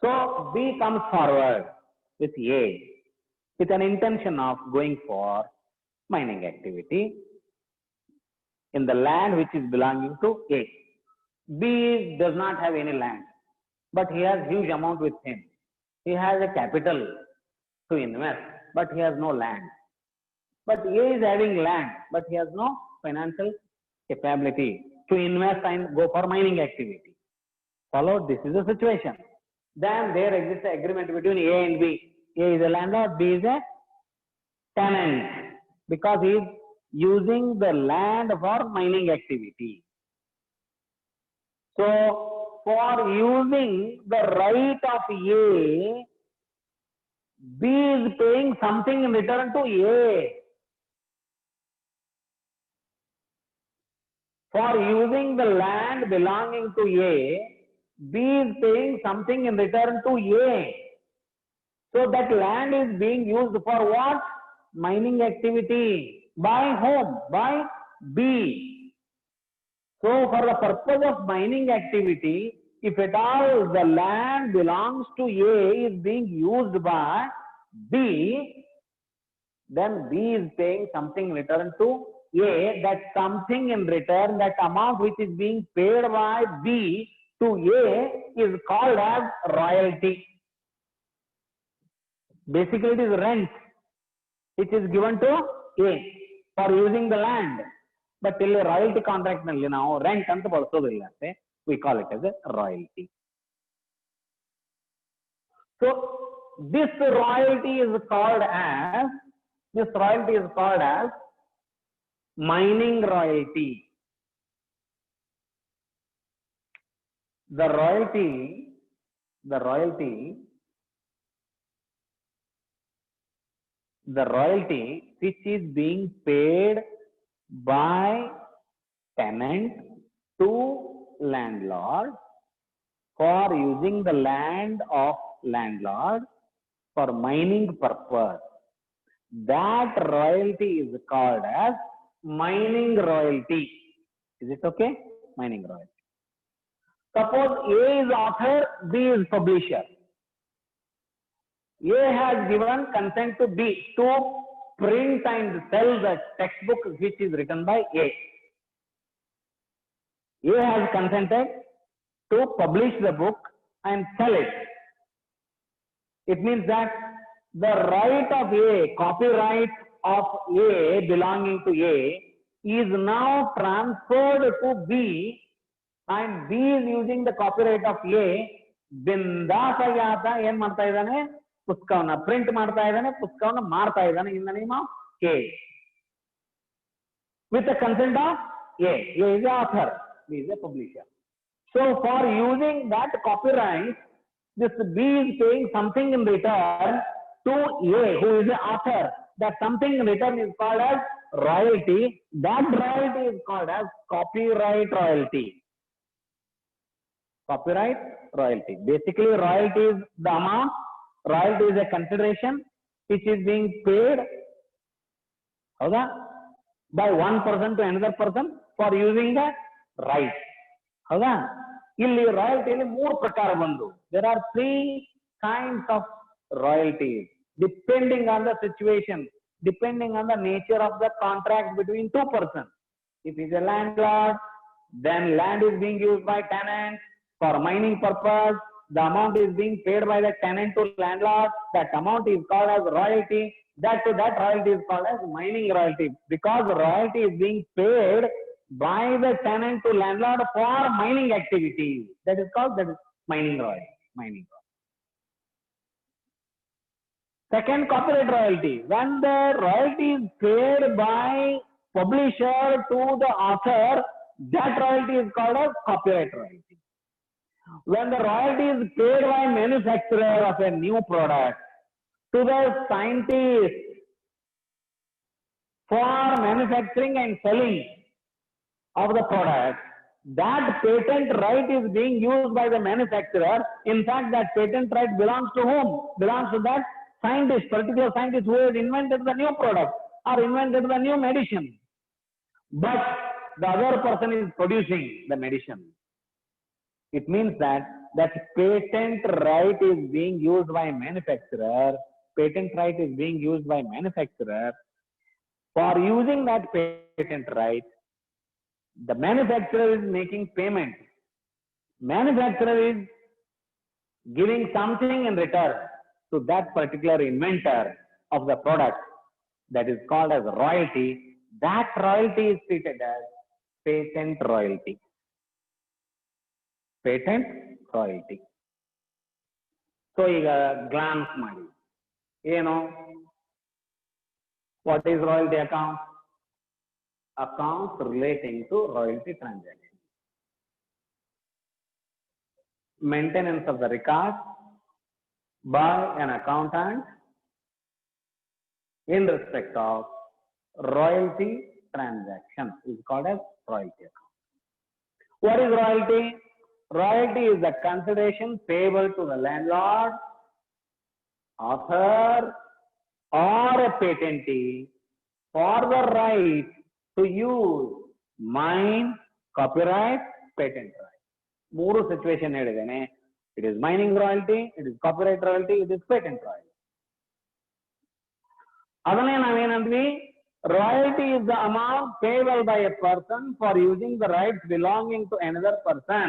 So B comes forward with A with an intention of going for mining activity in the land which is belonging to A. B does not have any land, but he has huge amount with him. He has a capital to invest, but he has no land. But A is having land, but he has no financial capability to invest and go for mining activity. Follow? This is the situation. Then there exists an agreement between A and B. A is a landlord, B is a tenant, because he is using the land for mining activity. So, for using the right of A, B is paying something in return to A. For using the land belonging to A, B is paying something in return to A. So that land is being used for what? Mining activity. By whom? By B. So for the purpose of mining activity, if at all the land belongs to A is being used by B, then B is paying something in return to A. That something in return, that amount which is being paid by B to A is called as royalty. Basically it is rent which is given to A for using the land. But till a royalty contract nalli ನಾವು rent ಅಂತ ಬಳಸೋದಿಲ್ಲ, we call it as a royalty. So this royalty is called as mining royalty. The royalty which is being paid by tenant to landlord for using the land of landlord for mining purpose, that royalty is called as mining royalty. Is it okay? Mining royalty. Suppose A is author, B is publisher. A has given consent to B to print and sell the textbook which is written by A. A has consented to publish the book and sell it. It means that the right of A, copyright of A belonging to A is now transferred to B, and B is using the copyright of A. ಬಿಂದಾಸಾಗಿ ಆತ ಏನ್ ಮಾಡ್ತಾ ಇದ್ದಾನೆ? ಪುಸ್ತಕವನ್ನ print ಮಾಡ್ತಾ ಇದ್ದಾನೆ, ಪುಸ್ತಕವನ್ನ ಮಾರ್ತಾ ಇದ್ದಾನೆ in the name of A with the consent of A. A is the author, B is the publisher. So for using that copyright, this B is paying something in return to A, who is the author. That something in return is called as royalty. That royalty is called as copyright royalty. Copyright royalty. Basically, royalty is the amount. Royalty is a consideration which is being paid by one person to another person for using the right. ಇಲ್ಲಿ ರಾಯಲ್ಟಿಯಲ್ಲಿ ಮೂರು ಪ್ರಕಾರ ಬಂದು. There are three kinds of royalties depending on the situation, depending on the nature of the contract between two persons. If he is a landlord, then land is being used by tenants for mining purpose. The amount is being paid by the tenant to landlord. That amount is called as royalty. That royalty is called as mining royalty, because royalty is being paid by the tenant to landlord for mining activities. That is mining royalty. Second, copyright royalty. When the royalty is paid by publisher to the author, that royalty is called as copyright royalty. When the royalty is paid by manufacturer of a new product to the scientist for manufacturing and selling of the product, that patent right is being used by the manufacturer. In fact, that patent right belongs to whom? Belongs to that scientist, particular scientist who has invented the new product or invented the new medicine. But the other person is producing the medicine. It means that patent right is being used by manufacturer. Patent right is being used by manufacturer. For using that patent right, the manufacturer is making payment. Manufacturer is giving something in return to that particular inventor of the product. That is called as royalty. That royalty is treated as patent royalty. Patent royalty. So, glance ಮಾಡಿ ಏನು? What is royalty account? Accounts relating to royalty transaction. Maintenance of the record by an accountant in respect of royalty transaction is called as royalty account. What is royalty? Royalty is the consideration payable to the landlord, author, or a patentee for the right to use mine, copyright, patent right. ಮೂರು situation ಹೇಳಿದ್ದೇನೆ. It is mining royalty, it is copyright royalty, it is patent royalty. ಅದನ್ನೇ ನಾವೇನಂದ್ವಿ? Royalty is the amount payable by a person for using the rights belonging to another person.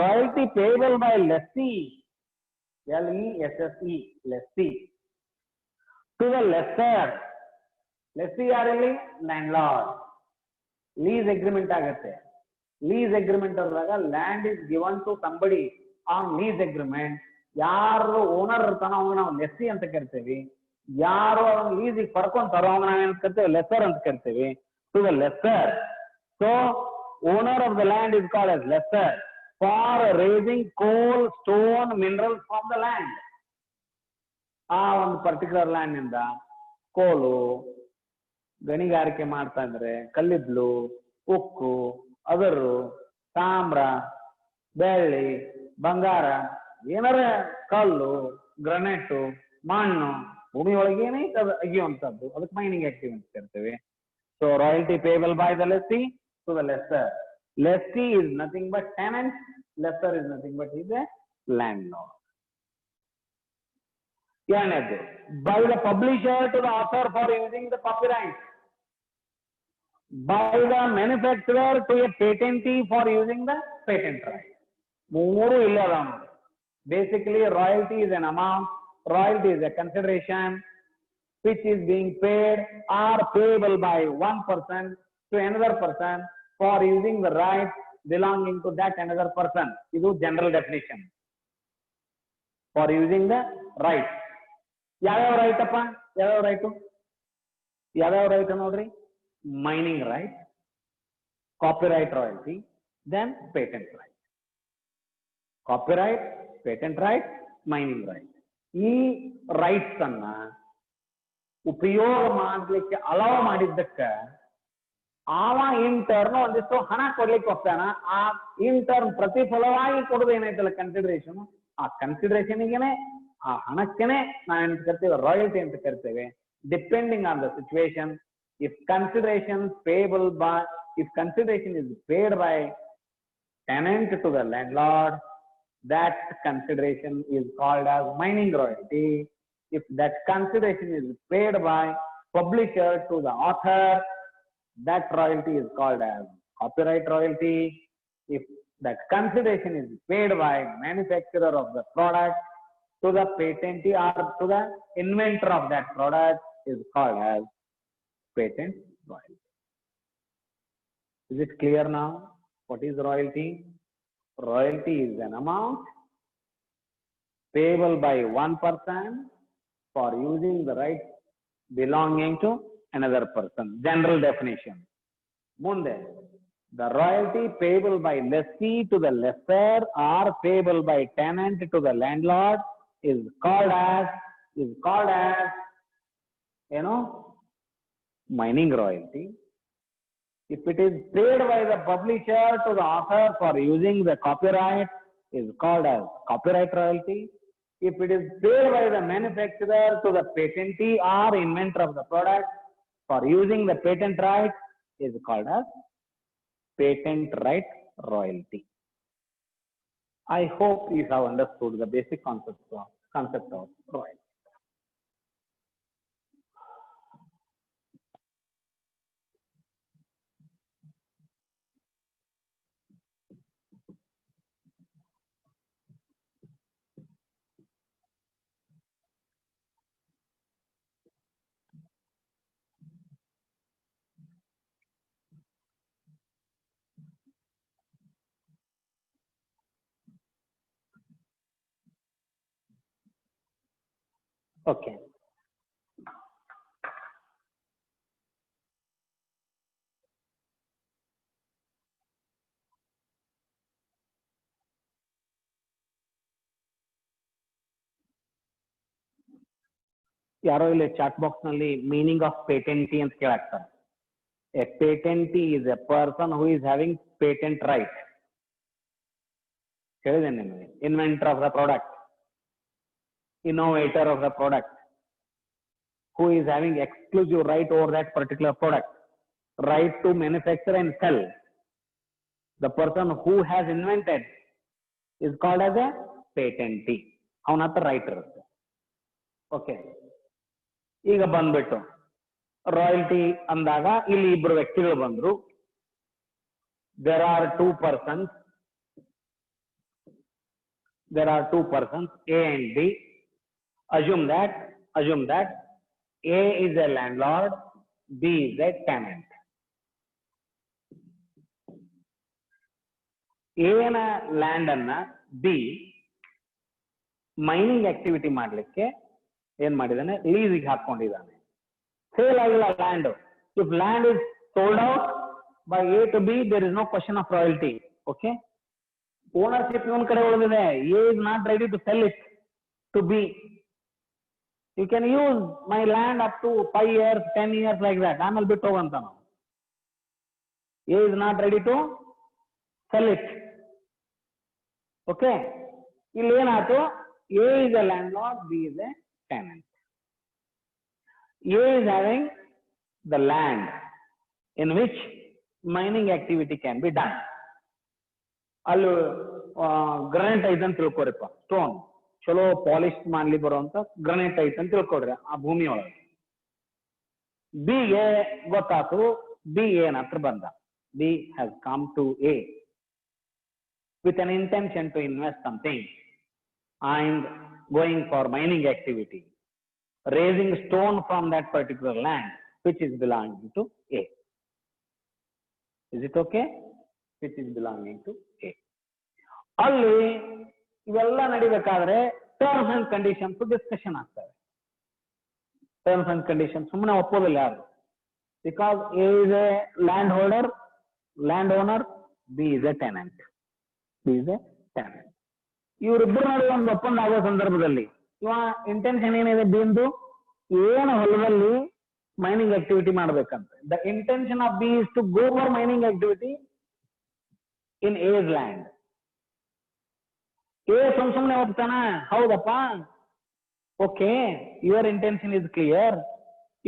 Royalty payable by lessee, L-E-S-S-E, lessee, to the lessor. Lessee ಯಾರಲ್ಲಿ? Landlord. Lease agreement ಆಗುತ್ತೆ. Lease agreement ಆದಾಗ land is given to somebody on lease agreement. ಯಾರು owner ಇರ್ತಾನೋ ಅವನ್ನ ನಾವು lessee ಅಂತ ಕರಿತೇವೆ. ಯಾರು ಅವನ ಲೀಸಿಗೆ ಪಡ್ಕೊಂತಾರೋ ಅವನ್ನ ನಾವೇನು ಕರಿತೇವೆ? ಲೆಸ್ಸರ್ ಅಂತ ಕರಿತೇವೆ. To the lessor. So, owner of the land is called as lessor for raising coal, stone, minerals from the land. ಆ ಒಂದು ಪರ್ಟಿಕ್ಯುಲರ್ ಲ್ಯಾಂಡ್ ನಿಂದ ಕೋಲು, ಗಣಿಗಾರಿಕೆ ಮಾಡ್ತಾ ಇದ್ರೆ ಕಲ್ಲಿದ್ದಲು, ಉಕ್ಕು, ಅದರು, ತಾಮ್ರ, ಬೆಳ್ಳಿ, ಬಂಗಾರ, ಏನಾರ ಕಲ್ಲು, ಗ್ರನೈಟು, ಮಣ್ಣು, ಭೂಮಿ ಒಳಗೇನೆ ಅಗಿಯುವಂತದ್ದು, ಅದಕ್ಕೆ ಮೈನಿಂಗ್ ಆಕ್ಟಿವಿಟಿ ಅಂತ ಕರಿತೇವೆ. So royalty payable by the lessee to the lessor. Lessee is nothing but tenant, lessor is nothing but is a landlord. ಎರಡನೇದು, by the publisher to the author for using the copyright, by the manufacturer to a patentee for using the patent right. ಮೂರು ಇಲ್ಲ ಅದಾವ ನೋಡಿ. Basically, royalty is an amount, royalty is a consideration which is being paid or payable by one person to another person for using the right belonging to that another person. Idu general definition. For using the right. Yadav right appa? Yadav right? Yadav right nodri? Mining right, copyright royalty, then patent right. Copyright, patent right, mining right. ಈ rights ಅನ್ನ ಉಪಯೋಗ ಮಾಡಲಿಕ್ಕೆ allow ಮಾಡಿದ್ದಕ್ಕೆ ಆವ intern ಒಂದಿಷ್ಟು ಹಣ ಕೊಡ್ಲಿಕ್ಕೆ ಹೋಗ್ತಾನ. ಆ ಇಂಟರ್ನ್ ಪ್ರತಿಫಲವಾಗಿ ಕೊಡೋದು ಏನೈತಲ್ಲ ಕನ್ಸಿಡರೇಷನ್, ಆ ಕನ್ಸಿಡರೇಷನ್ಗೆನೆ ಆ ಹಣಕ್ಕೆನೆ ನಾವೇನ್ ಕರಿತೇವೆ? ರಾಯಲ್ಟಿ ಅಂತ ಕರಿತೇವೆ. Depending on the situation, if consideration is paid by tenant to the landlord, that consideration is called as mining royalty. If that consideration is paid by publisher to the author, that royalty is called as copyright royalty. If that consideration is paid by manufacturer of the product to the patentee or to the inventor of that product, is called as patent royalty. Is it clear now? What is royalty? Royalty is an amount payable by one person for using the rights belonging to another person. General definition. Munde, The royalty payable by lessee to the lessor or payable by tenant to the landlord is called as mining royalty. If it is paid by the publisher to the author for using the copyright, is called as copyright royalty. If it is paid by the manufacturer to the patentee or inventor of the product for using the patent right, is called as patent right royalty. I hope you have understood the basic concept of royalty. Okay. ಯಾರೋ ಇಲ್ಲಿ chat box ನಲ್ಲಿ meaning of ಪೇಟೆಂಟಿ ಅಂತ ಕೇಳಾಕ್ತಾರೆ. A patentee is a person who is having patent right. ಹೇಳಿದ್ದೇನೆ ನಿಮಗೆ, inventor of the product, innovator of the product, who is having exclusive right over that particular product, right to manufacture and sell. The person who has invented is called as a patentee. ಅವನ ಹತ್ರ right ಇರುತ್ತೆ. Okay, ಈಗ ಬಂದ್ಬಿಟ್ಟು royalty ಅಂದಾಗ ಇಲ್ಲಿ ಇಬ್ಬರು ವ್ಯಕ್ತಿಗಳು ಬಂದ್ರು. there are two persons A and B. Assume that A is a landlord, B is a tenant. A ನ ಲ್ಯಾಂಡ್ ಅನ್ನ B ಮೈನಿಂಗ್ ಆಕ್ಟಿವಿಟಿ ಮಾಡ್ಲಿಕ್ಕೆ ಏನ್ ಮಾಡಿದಾನೆ, ಲೀಸಿಗೆ ಹಾಕೊಂಡಿದ್ದಾನೆ. ಸೇಲ್ ಆಗಿಲ್ಲ land. If land is sold out by A to B, there is no question of royalty. Okay, ownership ಇವನ್ ಕಡೆ ಉಳಿದಿದೆ. A is not ready to sell it to B. You can use my land up to 5 years, 10 years like that. ಆಮೇಲೆ ಬಿಟ್ಟು ಹೋಗಂತ ನಾವು. A is not ready to sell it. Okay, ಇಲ್ಲಿ ಏನಾಯ್ತು, A is a landlord, B is a tenant. A is having the land in which mining activity can be done. ಅಲ್ಲಿ granite ಐತೆ ಅಂತ ತಿಳ್ಕೊರಿಪ್ಪ, stone ಚಲೋ polish ಮಾಡ್ಲಿ ಬರುವಂತ granite ಐತೆ ಅಂತ ತಿಳ್ಕೊಡ್ರಿ ಆ ಭೂಮಿ ಒಳಗೆ. ಬಿಗೆ ಗೊತ್ತಾತು, ಬಿ ಏನ್ ಹತ್ರ ಬಂದ. B has come to a with an intention to invest something and going for mining activity, raising stone from that particular land which is belonging to A. Is it okay? Which is belonging to A. ಅಲ್ಲಿ ಇವೆಲ್ಲ ನಡಿಬೇಕಾದ್ರೆ terms and conditions discussion ಆಗ್ತವೆ. Terms and condition ಸುಮ್ಮನೆ ಒಪ್ಪೋದಿಲ್ಲ ಯಾರು. Because A is a land owner, B is a tenant. ಇವರಿಬ್ಬರು ನಡುವೆ ಒಂದು ಒಪ್ಪಂದ ಆಗೋ ಸಂದರ್ಭದಲ್ಲಿ ಇವ ಇಂಟೆನ್ಷನ್ ಏನಿದೆ, ಬಿಂದು ಏನು ಹೊಲದಲ್ಲಿ ಮೈನಿಂಗ್ ಆಕ್ಟಿವಿಟಿ ಮಾಡ್ಬೇಕಂತ. The intention of B is to go for mining activity in A's land. A ಸುಮ್ಮನೆ ಒಪ್ತಾನ, ಹೌದಪ್ಪ, okay, your intention is clear,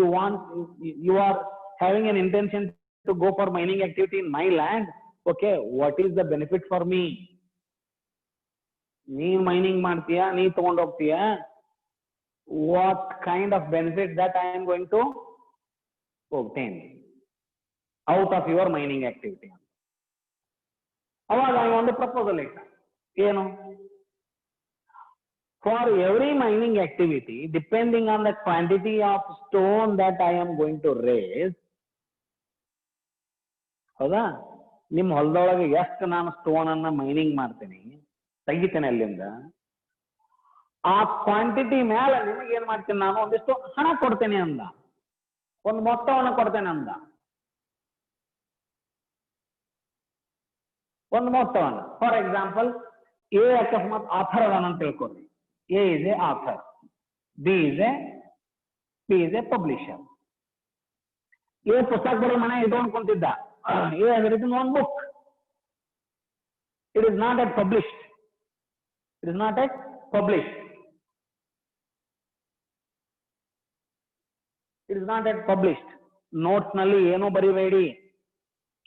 you are having an intention to go for mining activity in my land. Okay, what is the benefit for me? ನೀ mining ಮಾಡ್ತೀಯಾ, ನೀ ತಗೊಂಡು ಹೋಗ್ತೀಯಾ, what kind of benefit that I am going to obtain out of your mining activity. ಅವಾಗ ಒಂದು proposal ಇಟ್ಟ, ಏನು, for every mining activity depending on the quantity of stone that I am going to raise. ಹೌದಾ, ನಿಮ್ ಹೊಲದೊಳಗೆ ಎಷ್ಟು ನಾನು stone ಅನ್ನ mining ಮಾಡ್ತೀನಿ, ತೆಗಿತೇನೆ ಅಲ್ಲಿಂದ, ಆ ಕ್ವಾಂಟಿಟಿ ಮೇಲೆ ನಿಮಗೆ ಏನ್ ಮಾಡ್ತೀನಿ, ನಾನು ಒಂದಿಷ್ಟು ಹಣ ಕೊಡ್ತೇನೆ ಅಂದ, ಒಂದು ಮೊತ್ತವನ್ನು ಕೊಡ್ತೇನೆ ಅಂದ. ಒಂದು ಮೊತ್ತವನ್ನು. ಫಾರ್ ಎಕ್ಸಾಂಪಲ್, ಎ ಅಕಸ್ಮಾತ್ ಆಥರ್ ಅದಾನ ಅಂತ ತಿಳ್ಕೊರಿ. A is a author, B is a publisher. A ಪುಸ್ತಕ ಬರೋ ಮನೆ ಇಟ್ಕೊಂಡು ಕುಂತಿದ್ದ. A has written one book. It is not yet published. It is not yet published. It is not yet published. Notes ನಲ್ಲಿ ಏನೋ ಬರಿಬೇಡಿ,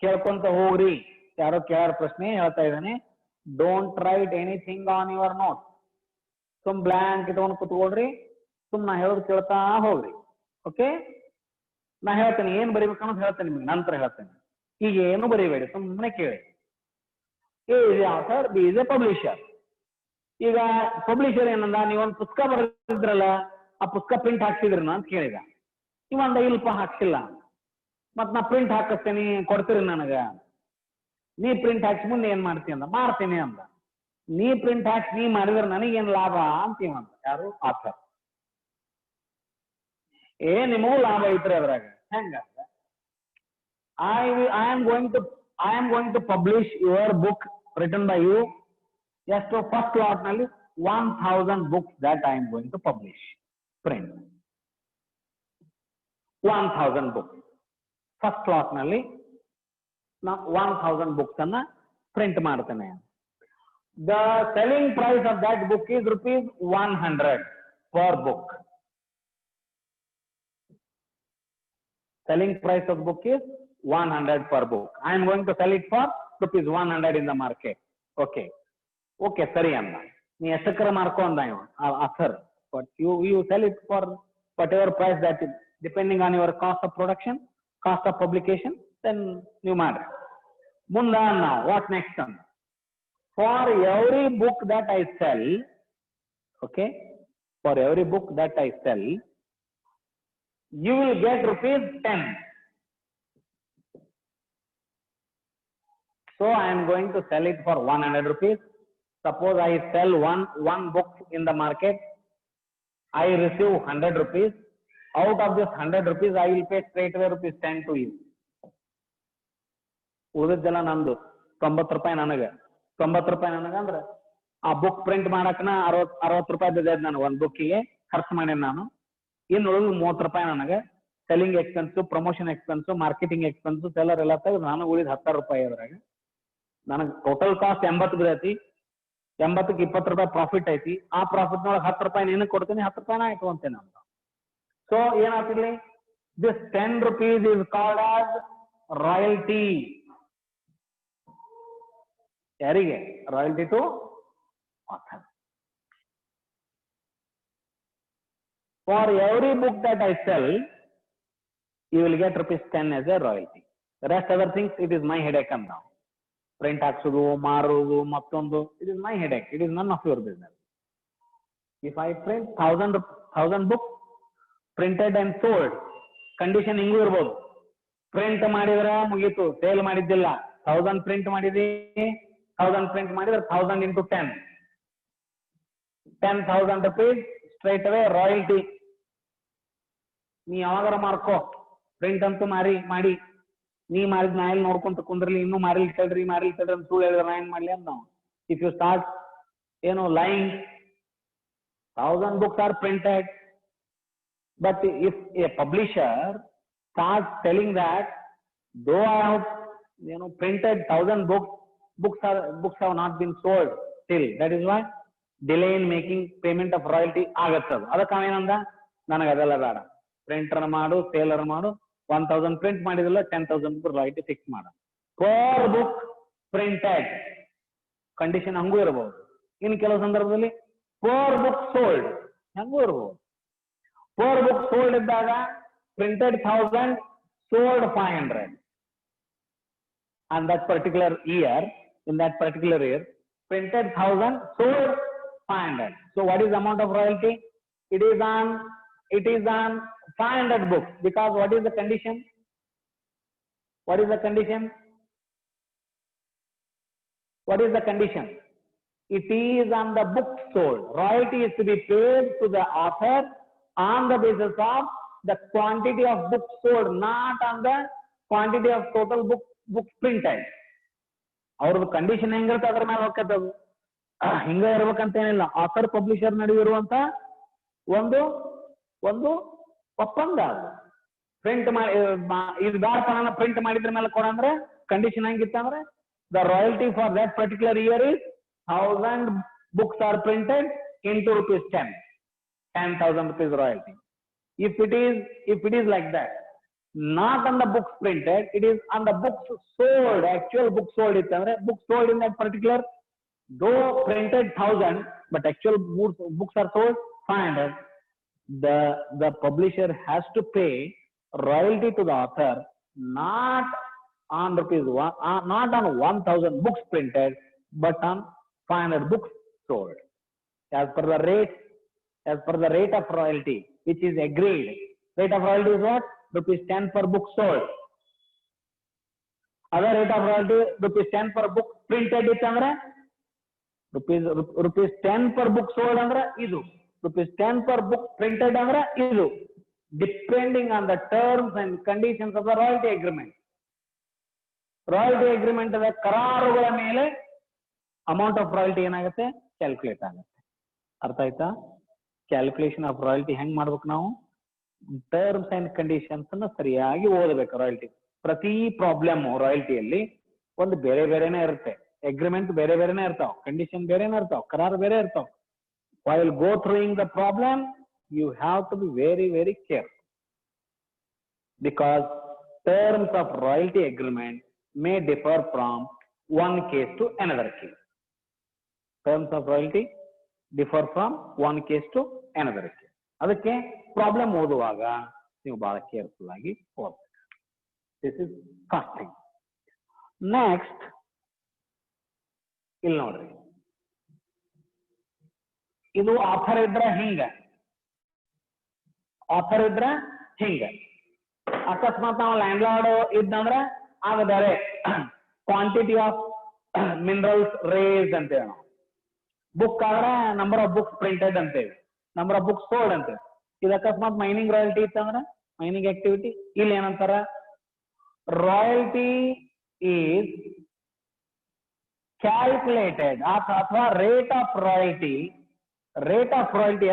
ಕೇಳ್ಕೊಂತ ಹೋಗ್ರಿ. ಯಾರೋ ಕೇಳಾರ ಪ್ರಶ್ನೆ ಹೇಳ್ತಾ ಇದ್ದಾನೆ, don't right anything on your note. ಸುಮ್ ಬ್ಲಾಂಕ್ ಇಟ್ಕೊಂಡು ಕುತ್ಕೊಳ್ರಿ, ಸುಮ್ ನಾ ಹೇಳೋದು ಕೇಳ್ತಾ ಹೋಗ್ರಿ. ಓಕೆ, ನಾ ಹೇಳ್ತೇನೆ ಏನ್ ಬರಿಬೇಕನ್ನೋದು ಹೇಳ್ತೇನೆ ನಿಮ್ಗೆ, ನಂತರ ಹೇಳ್ತೇನೆ. ಈಗ ಏನು ಬರಿಬೇಡಿ, ಸುಮ್ಮನೆ ಕೇಳಿ. A is a author, B is a publisher. ಈಗ ಪಬ್ಲಿಷರ್ ಏನಂದ, ನೀವೊಂದು ಪುಸ್ತಕ ಬರೆದಿದ್ರಲ್ಲ, ಆ ಪುಸ್ತಕ ಪ್ರಿಂಟ್ ಹಾಕ್ಸಿದ್ರಿ ಅಂತ ಕೇಳಿದ. ಇವಂದ ಇಲ್ಪ ಹಾಕ್ಸಿಲ್ಲ, ಮತ್ ನಾ ಪ್ರಿಂಟ್ ಹಾಕಿಸ್ತೇನೆ, ಕೊಡ್ತೀರಿ ನನಗ. ನೀ ಪ್ರಿಂಟ್ ಹಾಕ್ಸಿ ಮುಂದೆ ಏನ್ ಮಾಡ್ತೀನಿ ಅಂದ, ಮಾಡ್ತೀನಿ ಅಂದ. ನೀ ಪ್ರಿಂಟ್ ಹಾಕ್ಸಿ ನೀ ಮಾಡಿದ್ರೆ ನನಗೇನ್ ಲಾಭ ಅಂತೀವಂತ. ಯಾರು? ಆಥರ್. ನಿಮಗೂ ಲಾಭ ಐತ್ರಿ ಅದ್ರಾಗ. ಹೆಂಗ? I am going to publish your book written by you. Yes, so first lot ನಲ್ಲಿ 1000 books that I am going to publish, print 1000 books. First lot ನಲ್ಲಿ ನಾ 1000 books ಅನ್ನ ಪ್ರಿಂಟ್ ಮಾಡ್ತೇನೆ. The selling price of that book is ₹100 per book. Selling price of book is 100 per book. I am going to sell it for ₹100 in the market. Okay. Okay, ಸರಿ ಅಂದ. ನೀ ಎಷ್ಟಕ್ಕರ ಮಾರ್ಕೊ ಅಂದ ಇವ author. But you sell it for whatever price that is, depending on your cost of production, cost of publication, then ನೀವು ಮಾಡ್ರಿ. ಮುಂದ ನಾವು what next ಅಂದ. For every book that I sell, okay, for every book that I sell, you will get ₹10. So I am going to sell it for ₹100. Suppose I sell one book in the market, I receive ₹100. Out of this ₹100, I will pay straight away ₹10 to you. ಉಳಿದೆಲ್ಲ ನಂದು. ₹90 ನನಗೆ. ₹90 ನನಗಂದ್ರೆ ಆ book print ಮಾಡಕ್ನ ₹60 ಬಿದ್ದೈತೆ ನನಗೆ. ಒಂದು ಬುಕ್ಕಿಗೆ ಖರ್ಚು ಮಾಡೇನಿ ನಾನು. ಇನ್ನು ಉಳಿದು ₹30 ನನಗೆ selling expense, promotion expense, marketing expense, seller ಎಲ್ಲ ತೆಗೆದು ನಾನು ಉಳಿದ ₹10 ಅದ್ರಾಗ. ನನಗೆ ಟೋಟಲ್ ಕಾಸ್ಟ್ 80 ಬಿದ್ದೈತಿ. 80ಕ್ಕೆ ₹20 ಪ್ರಾಫಿಟ್ ಐತಿ. ಆ ಪ್ರಾಫಿಟ್ ನೊಳಗೆ ₹10 ನಿನಗೆ ಕೊಡ್ತೀನಿ, ₹10 ಆಯ್ತು ಅಂತೇನೆ ಅಂತ. ಸೊ ಏನಾಗ್ತಿರ್ಲಿ, this ₹10 is called as royalty. ಯಾರಿಗೆ? Royalty to author. For every book that I sell, you will get ₹10 as a royalty. The rest other things, it is my headache and now. Print ಹಾಕ್ಸೋದು, ಮಾರೋದು, ಮತ್ತೊಂದು, it is my headache. It is none of your business. If I print 1000 books, printed and sold, condition ಹಿಂಗೂ ಇರ್ಬೋದು. Print ಮಾಡಿದ್ರೆ ಮುಗೀತು, sale ಮಾಡಿದ್ದಿಲ್ಲ. 1000 print ಮಾಡಿದಿ, 1000 print ಮಾಡಿದ್ರೆ 1000 into 10, ₹10,000 straight away royalty. ನೀ ಯಾವಾಗಾರ ಮಾರ್ಕೋ, ಪ್ರಿಂಟ್ ಅಂತೂ ಮಾಡಿ ನೀ ಮಾಡಿದ್ ನಾ ಎಲ್ಲಿ ನೋಡ್ಕೊಂತ ಕುಂದ್ರಲಿ, ಇನ್ನೂ ಮಾರಿಲ್ ತಡ್ರಿ ಅಂತ ಸುಳ್ಳು ಹೇಳಿದ್ರೆ ನಾ ಏನ್ ಮಾಡ್ಲಿ ಅಂತ ನಾವು. If you start lying, 1000 books are printed, but if a publisher starts telling that though I have printed 1000 books have not been sold still, that is why delay in making payment of royalty ಆಗತ್ತದ. ಅದಕ್ಕೆ ಅವೇನಂದ, ನನಗೆ ಅದೆಲ್ಲ ಬೇಡ, printer ಮಾಡು, seller ಮಾಡು, 1000 print ಮಾಡಿದಿಲ್ಲ, 10,000 royalty fix ಮಾಡ. Per book printed condition ಹಂಗೂ ಇರಬಹುದು. ಇನ್ನು ಕೆಲವು ಸಂದರ್ಭದಲ್ಲಿ ಪರ್ ಬುಕ್ ಸೋಲ್ಡ್ ಹಂಗೂ ಇರಬಹುದು. ಪರ್ ಬುಕ್ ಸೋಲ್ಡ್ ಇದ್ದಾಗ printed 1000, sold 500. And that particular year, in that particular year, printed 1000, sold 500. So what is the amount of royalty? It is on 500 books, because what is the condition? What is the condition? What is the condition? It is on the book sold. Royalty is to be paid to the author on the basis of the quantity of books sold, not on the quantity of total books printed. ಅವ್ರದ್ದು condition ಹೆಂಗಿರುತ್ತೆ ಅದ್ರ ಮೇಲೆ ಹೋಗ್ತದೆ ಅದು. ಹಿಂಗ ಇರ್ಬೇಕಂತೇನಿಲ್ಲ. Author publisher ನಡುವೆ ಇರುವಂತ ಒಂದು ಒಂದು ಒಪ್ಪಂದ ಅದು. ಪ್ರಿಂಟ್ ಮಾಡಿ ಇದು ಬ್ಯಾಡಪ್ಪ ನಾನು ಪ್ರಿಂಟ್ ಮಾಡಿದ್ರ ಮೇಲೆ ಕೊಡಂದ್ರೆ ಕಂಡೀಷನ್ ಹೆಂಗಿತ್ತಂದ್ರೆ the royalty for that particular year is 1000 books are printed into rupees 10,000 rupees royalty. If it is like that, not on the books printed, it is on the books sold, actual books sold itandre books sold in that particular, though printed 1000 but actual books are sold 500, the publisher has to pay royalty to the author not on rupees not on 1000 books printed but on 500 books sold, as per the rate of royalty which is agreed. Rate of royalty is what? Rupees 10 per book sold. Other rate of royalty rupees 10 per book printed itandre rupees 10 per book sold andre idu, rupees 10 per book printed andre idu, depending on the terms and conditions of the royalty agreement. Royalty agreement ದ ಕರಾರುಗಳ ಮೇಲೆ amount of royalty ಏನಾಗುತ್ತೆ calculate ಆಗುತ್ತೆ. ಅರ್ಥ ಆಯ್ತಾ? Calculation of royalty ಹೆಂಗ್ ಮಾಡ್ಬೇಕು ನಾವು? ಟರ್ಮ್ಸ್ ಅಂಡ್ ಕಂಡೀಷನ್ಸ್ ಅನ್ನ ಸರಿಯಾಗಿ ಓದಬೇಕು. ರಾಯಲ್ಟಿ ಪ್ರತಿ ಪ್ರಾಬ್ಲಮ್ ರಾಯಲ್ಟಿಯಲ್ಲಿ ಒಂದು ಬೇರೆ ಬೇರೆನೇ ಇರುತ್ತೆ. ಅಗ್ರಿಮೆಂಟ್ ಬೇರೆ ಬೇರೆನೇ ಇರ್ತಾವ, ಕಂಡೀಷನ್ ಬೇರೆನೇ ಇರ್ತಾವ, ಕರಾರು ಬೇರೆ ಇರ್ತಾವ. while go through the problem you have to be very very careful, because terms of royalty agreement may differ from one case to another case. Terms of royalty differ from one case to another case. ಅದಕ್ಕೆ problem ಓದುವಾಗ ನೀವು ಬಹಳ careful ಆಗಿ ಓದಬೇಕು. This is first thing. Next ಇಲ್ಲಿ ನೋಡ್ರಿ, ಇದು offer ಇದ್ರ ಹಿಂಗ, ಆಫರ್ ಇದ್ರ ಹಿಂಗ. ಅಕಸ್ಮಾತ್ ನಾವು ಲ್ಯಾಂಡ್ ಲಾರ್ಡ್ ಇದ್ದಂದ್ರ ಆಗ ಬೇರೆ ಕ್ವಾಂಟಿಟಿ ಆಫ್ ಮಿನರಲ್ಸ್ ರೇಸ್ಡ್ ಅಂತೇವೆ ನಾವು. ಬುಕ್ ಆದ್ರೆ ನಂಬರ್ ಆಫ್ ಬುಕ್ಸ್ ಪ್ರಿಂಟೆಡ್ ಅಂತೇವೆ, ನಂಬರ್ ಆಫ್ ಬುಕ್ಸ್ ಸೋಲ್ಡ್ ಅಂತೇವೆ. ಇದು ಅಕಸ್ಮಾತ್ ಮೈನಿಂಗ್ ರಾಯಲ್ಟಿ ಇತ್ತಂದ್ರ ಮೈನಿಂಗ್ ಆಕ್ಟಿವಿಟಿ. ಇಲ್ಲಿ ಏನಂತಾರ, ರಾಯಲ್ಟಿ ಈಸ್ ಕ್ಯಾಲ್ಕುಲೇಟೆಡ್ ಅಥವಾ ರೇಟ್ ಆಫ್ ರಾಯಲ್ಟಿ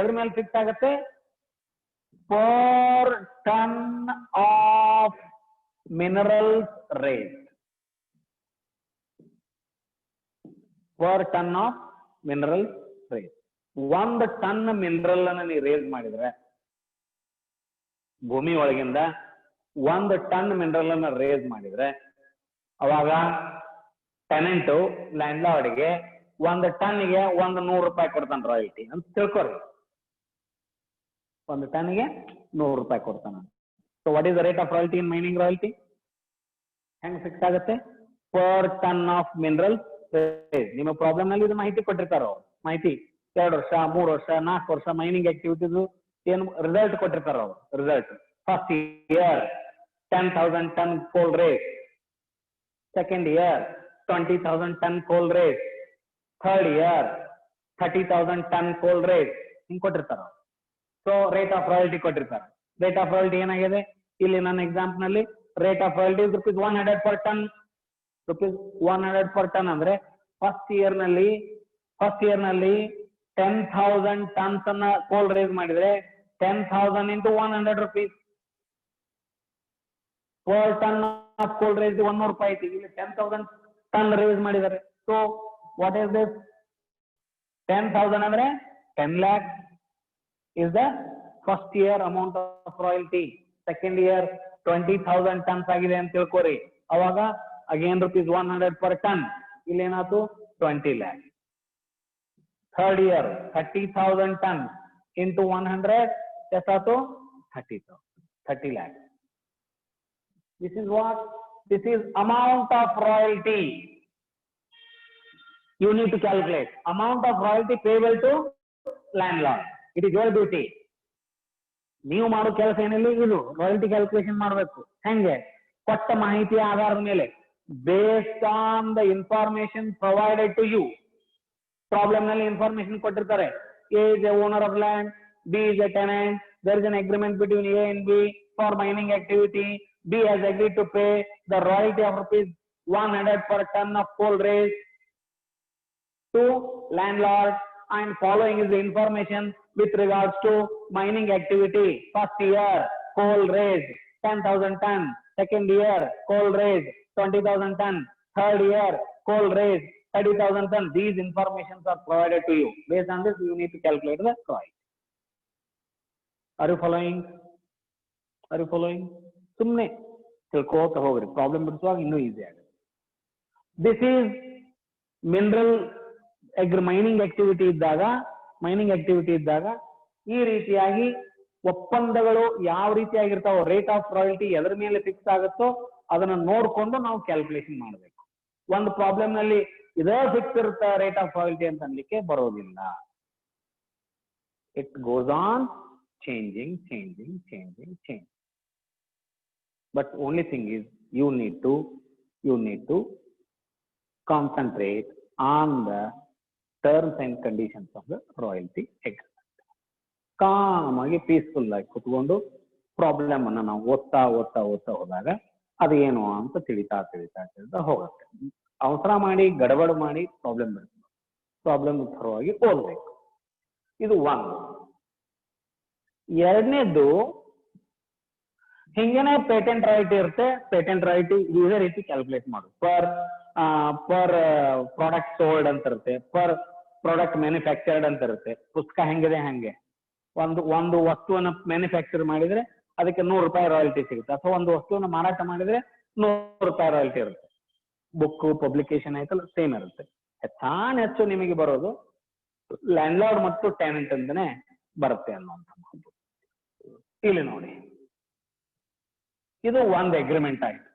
ಎದ್ರ ಮೇಲೆ ಫಿಕ್ಸ್ ಆಗುತ್ತೆ? Per ton of minerals rate. Per ton of mineral rate. 1 ton mineral ಅನ್ನ ನೀವು ರೇಸ್ ಮಾಡಿದ್ರೆ, ಭೂಮಿ ಒಳಗಿಂದ 1 ಟನ್ ಮಿನರಲ್ ಅನ್ನ ರೇಸ್ ಮಾಡಿದ್ರೆ, ಅವಾಗ ಟೆನೆಂಟ್ ಲ್ಯಾಂಡ್ ಲಾರ್ಡ್ಗೆ 1 ಟನ್ಗೆ 100 ರೂಪಾಯಿ ಕೊಡ್ತಾನೆ ರಾಯಲ್ಟಿ ಅಂತ ತಿಳ್ಕೊರಿ. 1 ಟನ್ಗೆ 100 ರೂಪಾಯಿ ಕೊಡ್ತಾನ. So what is the rate of royalty in mining royalty? ಹೆಂಗ್ ಫಿಕ್ಸ್ ಆಗುತ್ತೆ? Per ton of mineral. ನಿಮ್ಮ ಪ್ರಾಬ್ಲಮ್ ನಲ್ಲಿ ಇದು ಮಾಹಿತಿ ಕೊಟ್ಟಿರ್ತಾರ. ಮಾಹಿತಿ 2 ವರ್ಷ 3 ವರ್ಷ 4 ವರ್ಷ ಮೈನಿಂಗ್ ಆಕ್ಟಿವಿಟೀಸ್ ಏನು ರಿಸಲ್ಟ್ ಕೊಟ್ಟಿರ್ತಾರ ಅವ್ರು. ರಿಸಲ್ಟ್ ಫಸ್ಟ್ ಇಯರ್ 10,000 ಟನ್ ಕೋಲ್ ರೇಸ್, ಸೆಕೆಂಡ್ ಇಯರ್ 20,000 ಟನ್ ಕೋಲ್ ರೇಸ್, ಥರ್ಡ್ ಇಯರ್ 30,000 ಟನ್ ಕೋಲ್ ರೇಸ್, ಹಿಂಗ್ ಕೊಟ್ಟಿರ್ತಾರ. ಸೊ ರೇಟ್ ಆಫ್ ರಾಯಲ್ಟಿ ಕೊಟ್ಟಿರ್ತಾರ. ರೇಟ್ ಆಫ್ ರಾಯಲ್ಟಿ ಏನಾಗಿದೆ ಇಲ್ಲಿ ನನ್ನ ಎಕ್ಸಾಂಪಲ್ ನಲ್ಲಿ? Rate of royalty rupees 100 per ton. rupees 100 per ton ಅಂದ್ರೆ ಫಸ್ಟ್ ಇಯರ್ ನಲ್ಲಿ 10,000 ಟನ್ಸ್ ಅನ್ನ ಕೋಲ್ ರೇಸ್ ಮಾಡಿದ್ರೆ 10,000 into 100 rupees. per ton of coal raise 100 ರೂಪಾಯಿ ಐತಿ. ಇಲ್ಲಿ 10,000 ಟನ್ ರೇಸ್ ಮಾಡಿದ್ದಾರೆ. So what is this? 10,000 ಅಂದ್ರೆ 10 lakh is the first year amount of royalty. Second year 20,000 tons ಆಗಿದೆ ಅಂತ ತಿಳ್ಕೊರಿ. ಅವಾಗ ಅಗೇನ್ rupees 100 per ton. ಇಲ್ಲಿ ಏನಾಯ್ತು? 20 lakh. Third year 30,000 tons into 100 ಎಷ್ಟಾಯ್ತು? 30 lakh. This is what? This is amount of royalty. You need to calculate amount of royalty payable to landlord. It is your duty. ನೀವು ಮಾಡೋ ಕೆಲಸ ಏನಿಲ್ಲ, ಇದು royalty calculation ಮಾಡಬೇಕು. ಹೆಂಗೆ? ಕೊಟ್ಟ ಮಾಹಿತಿಯ ಆಧಾರದ ಮೇಲೆ, based on the information provided to you. Problem ನಲ್ಲಿ ಇನ್ಫಾರ್ಮೇಶನ್ ಕೊಟ್ಟಿರ್ತಾರೆ. A is a owner of land, B is a tenant, there is an agreement between A and B for mining activity. B has agreed to pay the royalty of rupees 100 per ton of coal raised to landlord, and following is the information with regards to mining activity. First year, coal raised 10,000 ton. Second year, coal raised 20,000 ton. Third year, coal raised 30,000 ton. These informations are provided to you. Based on this, you need to calculate the royalty. Are you following? Are you following? ಸುಮ್ಮನೆ ತಿಳ್ಕೋತ ಹೋಗ್ರಿ, problem ಬಿಡಿಸುವಾಗ ಇನ್ನೂ easy ಆಗುತ್ತೆ. This is mineral mining activity ಇದ್ದಾಗ ಈ ರೀತಿಯಾಗಿ ಒಪ್ಪಂದಗಳು ಯಾವ ರೀತಿಯಾಗಿರ್ತಾವ, rate of royalty ಎದರ ಮೇಲೆ ಫಿಕ್ಸ್ ಆಗುತ್ತೋ ಅದನ್ನ ನೋಡ್ಕೊಂಡು ನಾವು ಕ್ಯಾಲ್ಕುಲೇಷನ್ ಮಾಡಬೇಕು. ಒಂದು ಪ್ರಾಬ್ಲಮ್ ನಲ್ಲಿ ಇದೇ ಫಿಕ್ಸ್ ಇರುತ್ತೆ ರೇಟ್ ಆಫ್ ರಾಯಲ್ಟಿ ಅಂತ ಅನ್ಲಿಕ್ಕೆ ಬರೋದಿಲ್ಲ. It goes on changing. But only thing is you need to concentrate on the terms and conditions of the royalty agreement. Calm ಆಗಿ ಪೀಸ್ಫುಲ್ ಆಗಿ ಕುತ್ಕೊಂಡು ಪ್ರಾಬ್ಲಮ್ ಅನ್ನ ನಾವು ಓದ್ತಾ ಹೋದಾಗ ಅದೇನು ಅಂತ ತಿಳಿತಾ ಹೋಗುತ್ತೆ. ಅವಸರ ಮಾಡಿ ಗಡಬಡ ಮಾಡಿ ಪ್ರಾಬ್ಲಮ್ ಥರವಾಗಿ ಓದ್ಬೇಕು. ಇದು ಒಂದು. ಎರಡನೇದು, ಹಿಂಗೇನೆ ಪೇಟೆಂಟ್ ರಾಯಿಟಿ ಇರುತ್ತೆ. ಪೇಟೆಂಟ್ ರಾಯಿಟಿ ಇದೇ ರೀತಿ ಕ್ಯಾಲ್ಕುಲೇಟ್ ಮಾಡು. ಪರ್ ಪ್ರಾಡಕ್ಟ್ ಸೋಲ್ಡ್ ಅಂತ ಇರುತ್ತೆ, ಪರ್ ಪ್ರಾಡಕ್ಟ್ ಮ್ಯಾನುಫ್ಯಾಕ್ಚರ್ಡ್ ಅಂತ ಇರುತ್ತೆ. ಪುಸ್ತಕ ಹೆಂಗಿದೆ ಹಂಗೆ ಒಂದು ವಸ್ತುವನ್ನ ಮ್ಯಾನುಫ್ಯಾಕ್ಚರ್ ಮಾಡಿದ್ರೆ ಅದಕ್ಕೆ 100 ರೂಪಾಯಿ ರಾಯಲ್ಟಿ ಸಿಗುತ್ತೆ, ಅಥವಾ ಒಂದು ವಸ್ತುವನ್ನ ಮಾರಾಟ ಮಾಡಿದ್ರೆ 100 ರೂಪಾಯಿ ರಾಯಲ್ಟಿ ಇರುತ್ತೆ. ಬುಕ್ ಪಬ್ಲಿಕೇಶನ್ ಆಯ್ತಲ್ಲ, ಸೇಮ್ ಇರುತ್ತೆ. ಹೆಚ್ಚು ನಿಮಗೆ ಬರೋದು ಲ್ಯಾಂಡ್ಲಾರ್ಡ್ ಮತ್ತು ಟೆನೆಂಟ್ ಅಂತಾನೆ ಬರುತ್ತೆ ಅನ್ನುವಂಥದ್ದು. ಇಲ್ಲಿ ನೋಡಿ, ಇದು ಒಂದು ಅಗ್ರಿಮೆಂಟ್ ಆಯ್ತು.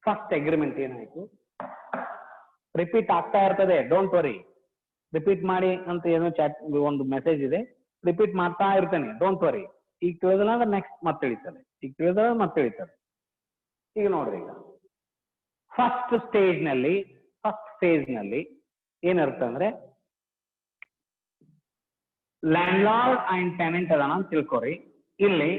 ಫಸ್ಟ್ ಅಗ್ರಿಮೆಂಟ್ ಏನಾಯ್ತು, ರಿಪೀಟ್ ಆಗ್ತಾ ಇರ್ತದೆ, ಡೋಂಟ್ ವರಿ. ರಿಪೀಟ್ ಮಾಡಿ ಅಂತ ಏನೋ ಚಾಟ್ ಒಂದು ಮೆಸೇಜ್ ಇದೆ, ರಿಪೀಟ್ ಮಾಡ್ತಾ ಇರ್ತೇನೆ, ಡೋಂಟ್ ವರಿ. ಈಗ ತಿಳಿದಿಲ್ಲ ಅಂದ್ರೆ ನೆಕ್ಸ್ಟ್ ಮತ್ತೆ ತಿಳಿತದೆ. ಈಗ ನೋಡ್ರಿ, ಈಗ ಫಸ್ಟ್ ಫೇಸ್ ನಲ್ಲಿ ಏನಿರುತ್ತೆ ಅಂದ್ರೆ ಲ್ಯಾಂಡ್ಲಾರ್ಡ್ ಅಂಡ್ ಟೆನೆಂಟ್ ಅದಾನ ಅಂತ ತಿಳ್ಕೊರಿ. ಇಲ್ಲಿ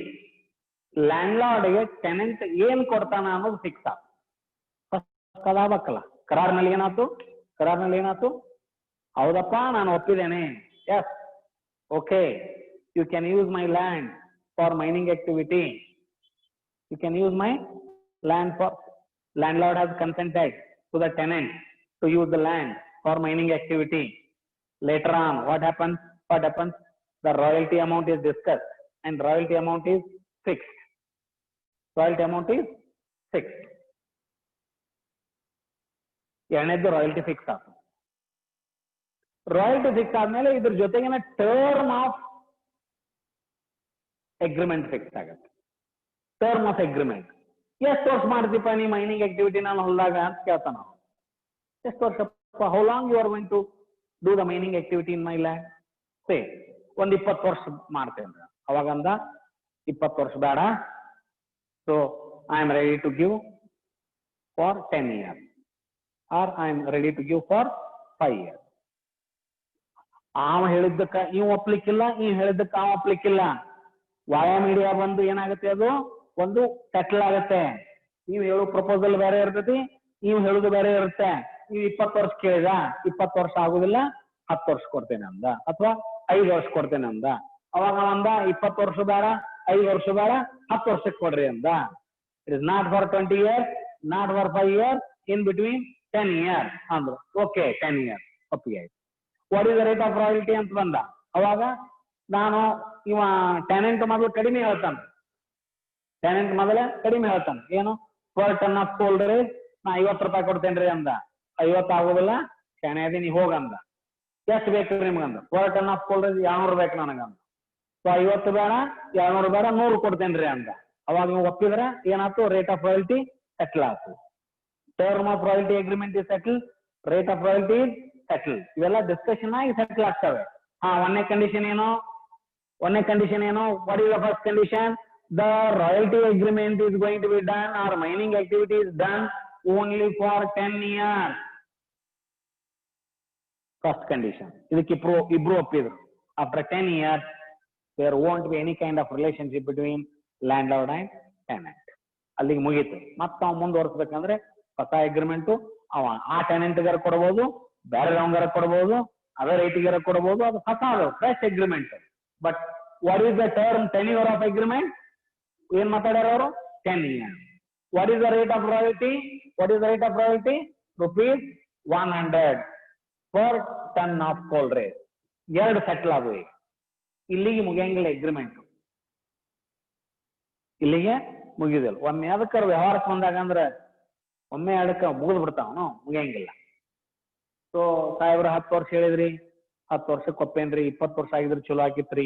ಲ್ಯಾಂಡ್ಲಾರ್ಡ್ಗೆ ಟೆನೆಂಟ್ ಏನ್ ಕೊಡ್ತಾನ ಅನ್ನೋದು ಫಿಕ್ಸ್ ಆಗ್ಬೇಕಲ್ಲ. ಕರಾರ್ನಲ್ಲಿ ಏನಾಯ್ತು, ಹೌದಪ್ಪ ನಾನು ಒಪ್ಪಿದ್ದೇನೆ, yes okay, you can use my land for mining activity, you can use my land for, landlord has consented to the tenant to use the land for mining activity. Later on, what happens? The royalty amount is discussed and royalty amount is fixed. ಎರಡನೇದು royalty fix ಆಗ್ತದೆ. Royalty fix ಆದ್ಮೇಲೆ ಇದ್ರ ಜೊತೆಗಿನ term of agreement fix ಆಗುತ್ತೆ. Term of agreement ಎಷ್ಟು ವರ್ಷ ಮಾಡ್ತೀಪ ನೀ mining activity ನಾನು ಹೊಲ್ದಾಗ ಅಂತ ಕೇಳ್ತಾನ. ಎಷ್ಟು ವರ್ಷ, how long you are going to do the mining activity in my land? Say ಒಂದ್ 20 ವರ್ಷ ಮಾಡ್ತೇನೆ. ಅವಾಗಂದ 20 ವರ್ಷ ಬೇಡ, so I am ready to give for 10 years or I am ready to give for 5 years. ಅವ ಹೇಳಿದ್ದಕ್ಕ ಇವ್ ಒಪ್ಲಿಕ್ಕಿಲ್ಲ, ಇವ್ ಹೇಳಿದ್ದಕ್ಕ ಅವ ಒಪ್ಲಿಕ್ಕಿಲ್ಲ. ವಾಯಾ ಮೀಡಿಯಾ ಬಂದು ಏನಾಗುತ್ತೆ, ಅದು ಒಂದು ಸೆಟ್ಲ್ ಆಗುತ್ತೆ. ನೀವು ಹೇಳೋ ಪ್ರಪೋಸಲ್ ಬೇರೆ ಇರ್ತೈತಿ, ನೀವು ಹೇಳುದು ಬೇರೆ ಇರುತ್ತೆ. ನೀವು 20 ವರ್ಷ ಕೇಳಿದ, 20 ವರ್ಷ ಆಗುದಿಲ್ಲ, 10 ವರ್ಷ ಕೊಡ್ತೇನೆ ಅಂದ, ಅಥವಾ 5 ವರ್ಷ ಕೊಡ್ತೇನೆ ಅಂದ. ಅವಾಗ ಅಂದ 20 ವರ್ಷ ಬೇಡ, 5 ವರ್ಷ ಬೇಡ, 10 ವರ್ಷಕ್ಕೆ ಕೊಡ್ರಿ ಅಂದ. It is not for 20 years, not for 5 years, in between 10 years ಅಂದ್ರು. ಓಕೆ, 10 years ಒಪ್ಪಿಗೆ ಆಯ್ತು. What is the rate of royalty ಅಂತ ಬಂದ. ಅವಾಗ ನಾನು ಇವ ಟೆನೆಂಟ್ ಮೊದಲು ಕಡಿಮೆ ಹೇಳ್ತಾನೆ, ಏನು, per ton of coal raise ನಾ 50 ರೂಪಾಯಿ ಕೊಡ್ತೇನ್ರಿ ಅಂದ. 50 ಆಗೋದಿಲ್ಲ, ಶಾಣೆದೀನಿ ಹೋಗಂದ. ಎಷ್ಟು ಬೇಕು ನಿಮ್ಗಂದ, per ton of coal raise 200 ಬೇಕು ನನಗಂದ. ಸೊ 50 ಬೇಡ, 200 ಬೇಡ, 100 ಕೊಡ್ತೇನ್ರಿ ಅಂದ. ಅವಾಗ ನೀವು ಒಪ್ಪಿದ್ರೆ ಏನಾಯ್ತು, ರೇಟ್ ಆಫ್ ರಾಯಲ್ಟಿ ಸೆಟ್ಲ್ ಆಯ್ತು. Term of royalty agreement is settle, rate of royalty is settle. ಇವೆಲ್ಲ ಡಿಸ್ಕಷನ್ ಆಗಿ ಸೆಟ್ಲ್ ಆಗ್ತವೆ. ಒಂದನೇ ಕಂಡೀಷನ್ ಏನು, what is the first condition? The royalty agreement is going to be done, or mining activity is done only for 10 years. First condition. ಇದಕ್ಕೆ ಇಬ್ರು ಒಪ್ಪಿದ್ರು. After 10 years, there won't be any kind of relationship between landlord and tenant. ಅಲ್ಲಿಗೆ ಮುಗೀತು. ಮತ್ತೆ ನಾವು ಮುಂದುವರಿಸಬೇಕಂದ್ರೆ ಹೊಸ agreement ಅವ ಆ ಟೆನೆಂಟ್ಗಾರ ಕೊಡ್ಬೋದು, ಬೇರೆ ರೌಂಗಾರ ಕೊಡ್ಬೋದು, ಅದೇ ರೇಟಿಗಾರ ಕೊಡ್ಬೋದು. ಅದು ಹೊಸ ಅದು fresh agreement. But what is the term tenure of agreement? ಏನ್ ಮಾತಾಡ್ಯಾರ ಅವರು? 10 years. What is the rate of royalty? What is the rate of royalty? Rupees 100 per ton of coal rate. ಎರಡು ಸೆಟ್ಲ್ ಆಗುವ. ಇಲ್ಲಿಗೆ ಮುಗಿಯಂಗಿಲ್ಲ ಅಗ್ರಿಮೆಂಟ್, ಇಲ್ಲಿಗೆ ಮುಗಿದಿಲ್ಲ. ಒಮ್ಮೆ ಅದಕ್ಕೆ ವ್ಯವಹಾರಕ್ಕೆ ಬಂದಾಗ ಅಂದ್ರೆ ಒಮ್ಮೆ ಅದಕ್ಕೆ ಮುಗಿದು ಬಿಡ್ತಾವನು, ಮುಗಿಯಂಗಿಲ್ಲ. ಸೊ ಸಾಹೇಬ್ರ 10 ವರ್ಷ ಹೇಳಿದ್ರಿ, 10 ವರ್ಷಕ್ಕೆ ಒಪ್ಪೇನ್ರಿ, 20 ವರ್ಷ ಆಗಿದ್ರೆ ಚಲೋ ಆಗಿತ್ರಿ.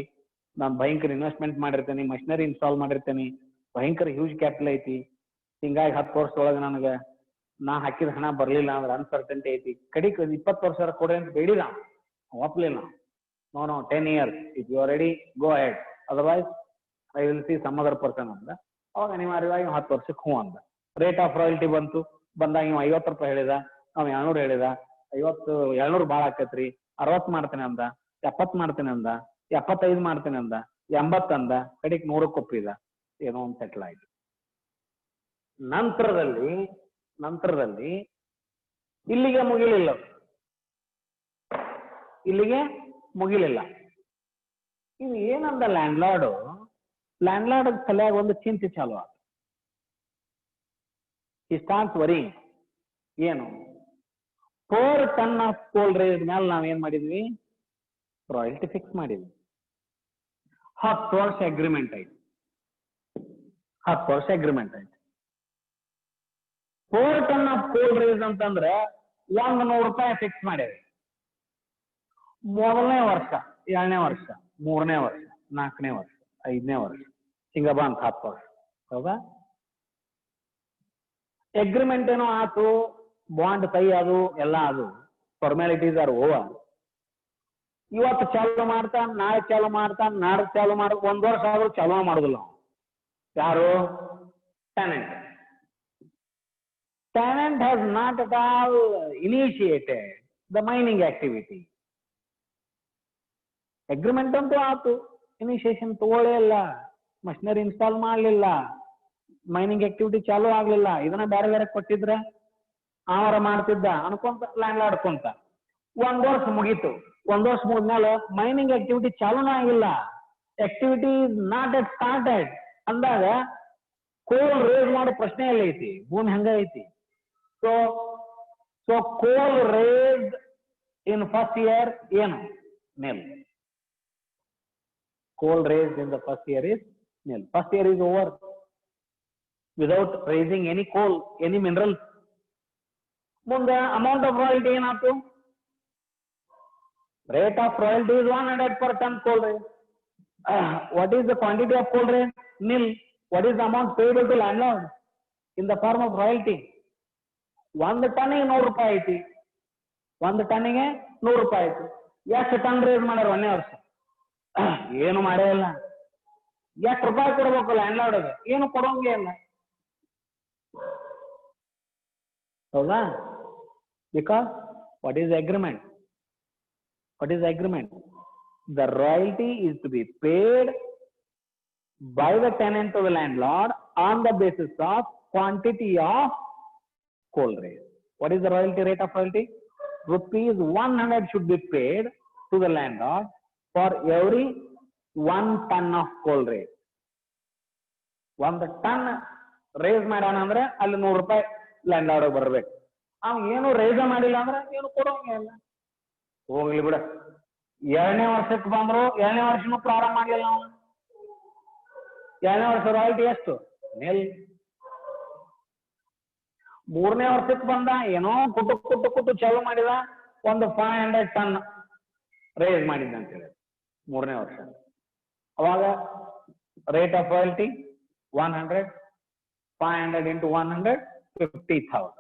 ನಾನು ಭಯಂಕರ ಇನ್ವೆಸ್ಟ್ಮೆಂಟ್ ಮಾಡಿರ್ತೇನೆ, ಮಷಿನರಿ ಇನ್ಸ್ಟಾಲ್ ಮಾಡಿರ್ತೇನೆ, ಭಯಂಕರ ಹ್ಯೂಜ್ ಕ್ಯಾಪಿಟಲ್ ಐತಿ. ಹಿಂಗಾಗಿ 10 ವರ್ಷದೊಳಗೆ ನನಗೆ ನಾ ಹಾಕಿದ ಹಣ ಬರ್ಲಿಲ್ಲ ಅಂದ್ರೆ ಅನ್ಸರ್ಟೆಂಟಿ ಐತಿ. ಕಡಿಕ್ 20 ವರ್ಷ ಕೊಡ್ರಿ ಅಂತ ಬೇಡಿದ, ಒಪ್ಪಲಿಲ್ಲ. No 10 years, if you are ready go ahead, otherwise I will see some other person ಅಂದ. ಅವಾಗ ಅನಿವಾರ್ಯವಾಗಿ 10 ವರ್ಷಕ್ಕೆ ಹ್ಞೂ ಅಂದ. ರೇಟ್ ಆಫ್ ರಾಯಲ್ಟಿ ಬಂತು. ಬಂದಾಗ ಇವ್ 50 ರೂಪಾಯಿ ಹೇಳಿದ, ಅವ್ 200 ಹೇಳಿದ. 200 ಭಾಳ ಆಕೈತ್ರಿ, 60 ಮಾಡ್ತೇನೆ ಅಂದ, 70 ಮಾಡ್ತೇನೆ ಅಂದ, 75 ಮಾಡ್ತೇನೆ ಅಂದ, 80 ಅಂದ. ಕಡಿಕ್ 100ಕ್ಕೆ ಒಪ್ಪಿದ. ಏನೋ ಒಂದು ಸೆಟ್ಲ್ ಆಯ್ತು. ನಂತರದಲ್ಲಿ ಇಲ್ಲಿಗೆ ಮುಗಿಲಿಲ್ಲ, ಇಲ್ಲಿಗೆ ಮುಗಿಲಿಲ್ಲ. ಇವು ಏನಂದ ಲ್ಯಾಂಡ್ಲಾರ್ಡ್ ತಲೆಯಾಗ ಒಂದು ಚಿಂತೆ ಚಾಲು ಆಗ. ಈ ಸ್ಟಾರ್ಟ್ಸ್ ವರಿಂಗ್. ಏನು? ಪರ್ ಟನ್ ಆಫ್ ಕೋಲ್ ರೇಟ್ ಮೇಲೆ ನಾವೇನ್ ಮಾಡಿದ್ವಿ? ರಾಯಲ್ಟಿ ಫಿಕ್ಸ್ ಮಾಡಿದ್ವಿ. 10 ವರ್ಷ ಅಗ್ರಿಮೆಂಟ್ ಐತಿ. 10 ವರ್ಷ ಅಗ್ರಿಮೆಂಟ್ ಐತಿ. 4 ಟನ್ ಆಫ್ ಕೋಲ್ ರೇಸ್ ಅಂತಂದ್ರೆ 100 ರೂಪಾಯಿ ಫಿಕ್ಸ್ ಮಾಡ್ಯಾವೆ. ಮೊದಲನೇ ವರ್ಷ, 2ನೇ ವರ್ಷ, 3ನೇ ವರ್ಷ, 4ನೇ ವರ್ಷ, 5ನೇ ವರ್ಷ, ಹಿಂಗ ಬಂತ 10 ವರ್ಷ. ಹೌದಾ? ಅಗ್ರಿಮೆಂಟ್ ಏನೋ ಆತು, ಬಾಂಡ್ ಸಹಿ ಅದು ಎಲ್ಲ ಅದು, ಫಾರ್ಮ್ಯಾಲಿಟೀಸ್ ಆರ್ ಓವರ್. ಇವತ್ತು ಚಾಲು ಮಾಡ್ತಾನ, ನಾಳೆ ಚಾಲು ಮಾಡ್ತಾನ, ನಾಡ್ದು ಚಾಲು ಮಾಡ, 1 ವರ್ಷ ಆದ್ರೂ ಚಾಲು ಮಾಡುದಿಲ್ಲ. ಯಾರು? Tenant. Tenant has not at all initiated the mining activity. Agreement ಅಂತೂ ಆತು, ಇನಿಷಿಯೇಷನ್ ತಗೊಳ್ಳೇ ಇಲ್ಲ, ಮಷಿನರಿ ಇನ್ಸ್ಟಾಲ್ ಮಾಡಲಿಲ್ಲ, ಮೈನಿಂಗ್ ಆಕ್ಟಿವಿಟಿ ಚಾಲೂ ಆಗ್ಲಿಲ್ಲ. ಇದನ್ನ ಬೇರೆ ಕೊಟ್ಟಿದ್ರೆ ಅವರ ಮಾಡ್ತಿದ್ದ ಅನ್ಕೊಂತ ಲ್ಯಾಂಡ್ಲಾರ್ಡ್ ಕೊಂತ. 1 ವರ್ಷ ಮುಗೀತು. 1 ವರ್ಷ ಮುಗಿದ್ಮೇಲೆ ಮೈನಿಂಗ್ ಆಕ್ಟಿವಿಟಿ ಚಾಲೂನೇ ಆಗಿಲ್ಲ, activity is not at started ಅಂದಾಗ ಕೋಲ್ ರೇಸ್ ಮಾಡೋ ಪ್ರಶ್ನೆ ಎಲ್ಲ ಐತಿ. ಭೂಮಿ ಹಂಗ ಐತಿ. So coal raised in first year ಏನು? nil. Coal raised in the first year is nil. First year is over without raising any coal, any minerals. ಮುಂದೆ amount of royalty ಏನಾಯ್ತು? Rate of royalty is 100 per ton coal raised. What is the quantity of coal raised? Nil. What is the amount payable to landlord in the form of royalty? 1 ಟನ್ನಿಗೆ 100 ರೂಪಾಯಿ ಐತಿ. 1 ಟನ್ನಿಗೆ 100 ರೂಪಾಯಿ ಐತಿ. ಎಷ್ಟು ton race ಮಾಡ್ಯಾರ 1ನೇ ವರ್ಷ? ಏನು ಮಾಡೇ ಇಲ್ಲ. ಎಷ್ಟು ರೂಪಾಯಿ ಕೊಡ್ಬೇಕು ಲ್ಯಾಂಡ್ಲಾರ್ಡ್ಗೆ? ಏನು ಕೊಡೋಂಗೇ ಇಲ್ಲ. ಹೌದಾ? Because what is agreement? What is the agreement? The royalty is to be paid by the tenant to the landlord on the basis of quantity of coal raised. What is the royalty, rate of royalty? Rupees 100 should be paid to the landlord for every 1 ton of coal raised. 1 ton raise ಮಾಡ್ಯಾನ ಅಂದ್ರೆ ಅಲ್ಲಿ 100 ರೂಪಾಯಿ landlord ಬರ್ಬೇಕು. ಅವ್ ಏನು race ಮಾಡಿಲ್ಲ ಅಂದ್ರೆ ಏನು ಕೊಡೋಂಗೇ ಇಲ್ಲ. ಹೋಗ್ಲಿ ಬಿಡ. 2ನೇ ವರ್ಷಕ್ಕೆ ಬಂದ್ರು, 2ನೇ ವರ್ಷನೂ ಪ್ರಾರಂಭ ಮಾಡಲಿಲ್ಲ ನಾವು. 2ನೇ ವರ್ಷ ರಾಯಲ್ಟಿ ಎಷ್ಟು? nil. 3ನೇ ವರ್ಷಕ್ಕೆ ಬಂದ, ಏನೋ ಕುಟ್ಟು ಚಾಲು ಮಾಡಿದ, ಒಂದು 500 ಟನ್ ರೇಸ್ ಮಾಡಿದ್ದ ಅಂತ ಹೇಳಿ 3ನೇ ವರ್ಷ. ಅವಾಗ ರೇಟ್ ಆಫ್ ರಾಯಲ್ಟಿ 100, 500 into 100, 50,000.